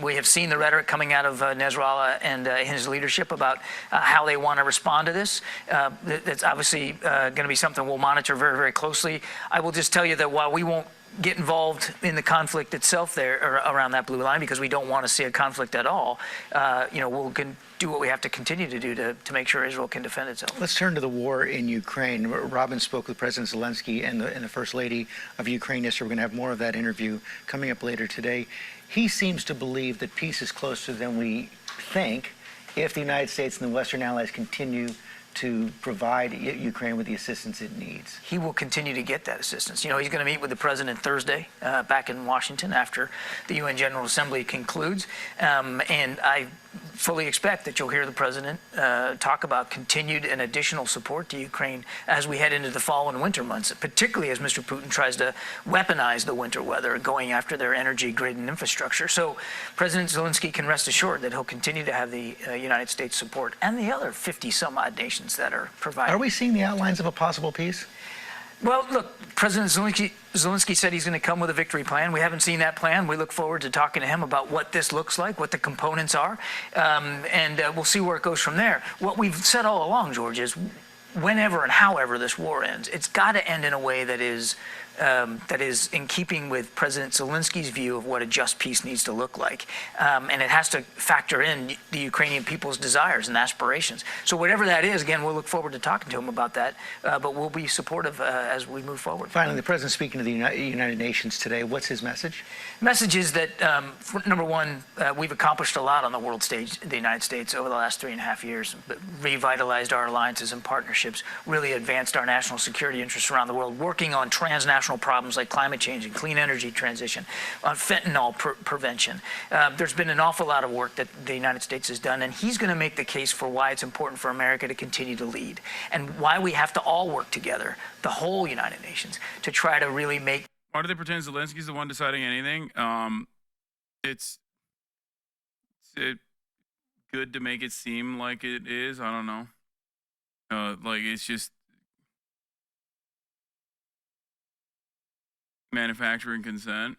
Speaker 18: we have seen the rhetoric coming out of Nasrallah and his leadership about how they want to respond to this. That's obviously going to be something we'll monitor very, very closely. I will just tell you that while we won't get involved in the conflict itself there or around that blue line because we don't want to see a conflict at all, we'll do what we have to continue to do to make sure Israel can defend itself.
Speaker 17: Let's turn to the war in Ukraine. Robin spoke with President Zelensky and the First Lady of Ukraine yesterday. We're going to have more of that interview coming up later today. He seems to believe that peace is closer than we think if the United States and the Western allies continue to provide Ukraine with the assistance it needs.
Speaker 18: He will continue to get that assistance. He's going to meet with the president Thursday back in Washington after the UN General Assembly concludes. And I fully expect that you'll hear the president talk about continued and additional support to Ukraine as we head into the fall and winter months, particularly as Mr. Putin tries to weaponize the winter weather, going after their energy grid and infrastructure. So President Zelensky can rest assured that he'll continue to have the United States support and the other 50-some-odd nations that are providing.
Speaker 17: Are we seeing the outlines of a possible peace?
Speaker 18: Well, look, President Zelensky said he's going to come with a victory plan. We haven't seen that plan. We look forward to talking to him about what this looks like, what the components are, and we'll see where it goes from there. What we've said all along, George, is whenever and however this war ends, it's got to end in a way that is in keeping with President Zelensky's view of what a just peace needs to look like. And it has to factor in the Ukrainian people's desires and aspirations. So whatever that is, again, we'll look forward to talking to him about that, but we'll be supportive as we move forward.
Speaker 17: Finally, the president speaking to the United Nations today. What's his message?
Speaker 18: Message is that, number one, we've accomplished a lot on the world stage in the United States over the last 3.5 years, revitalized our alliances and partnerships, really advanced our national security interests around the world, working on transnational problems like climate change and clean energy transition, on fentanyl prevention. There's been an awful lot of work that the United States has done, and he's going to make the case for why it's important for America to continue to lead and why we have to all work together, the whole United Nations, to try to really make.
Speaker 1: Why do they pretend Zelensky's the one deciding anything? It's good to make it seem like it is. I don't know. It's just manufacturing consent.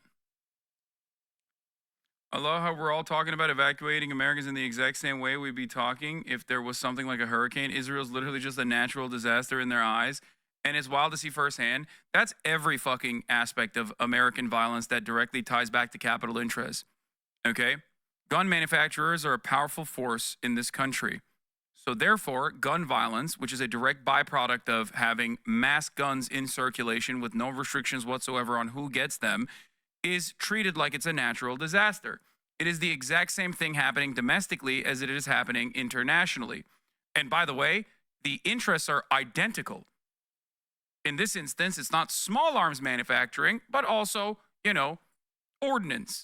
Speaker 1: I love how we're all talking about evacuating Americans in the exact same way we'd be talking if there was something like a hurricane. Israel's literally just a natural disaster in their eyes. And it's wild to see firsthand. That's every fucking aspect of American violence that directly ties back to capital interests. Okay? Gun manufacturers are a powerful force in this country. So therefore, gun violence, which is a direct byproduct of having mass guns in circulation with no restrictions whatsoever on who gets them, is treated like it's a natural disaster. It is the exact same thing happening domestically as it is happening internationally. And by the way, the interests are identical. In this instance, it's not small arms manufacturing, but also, ordnance.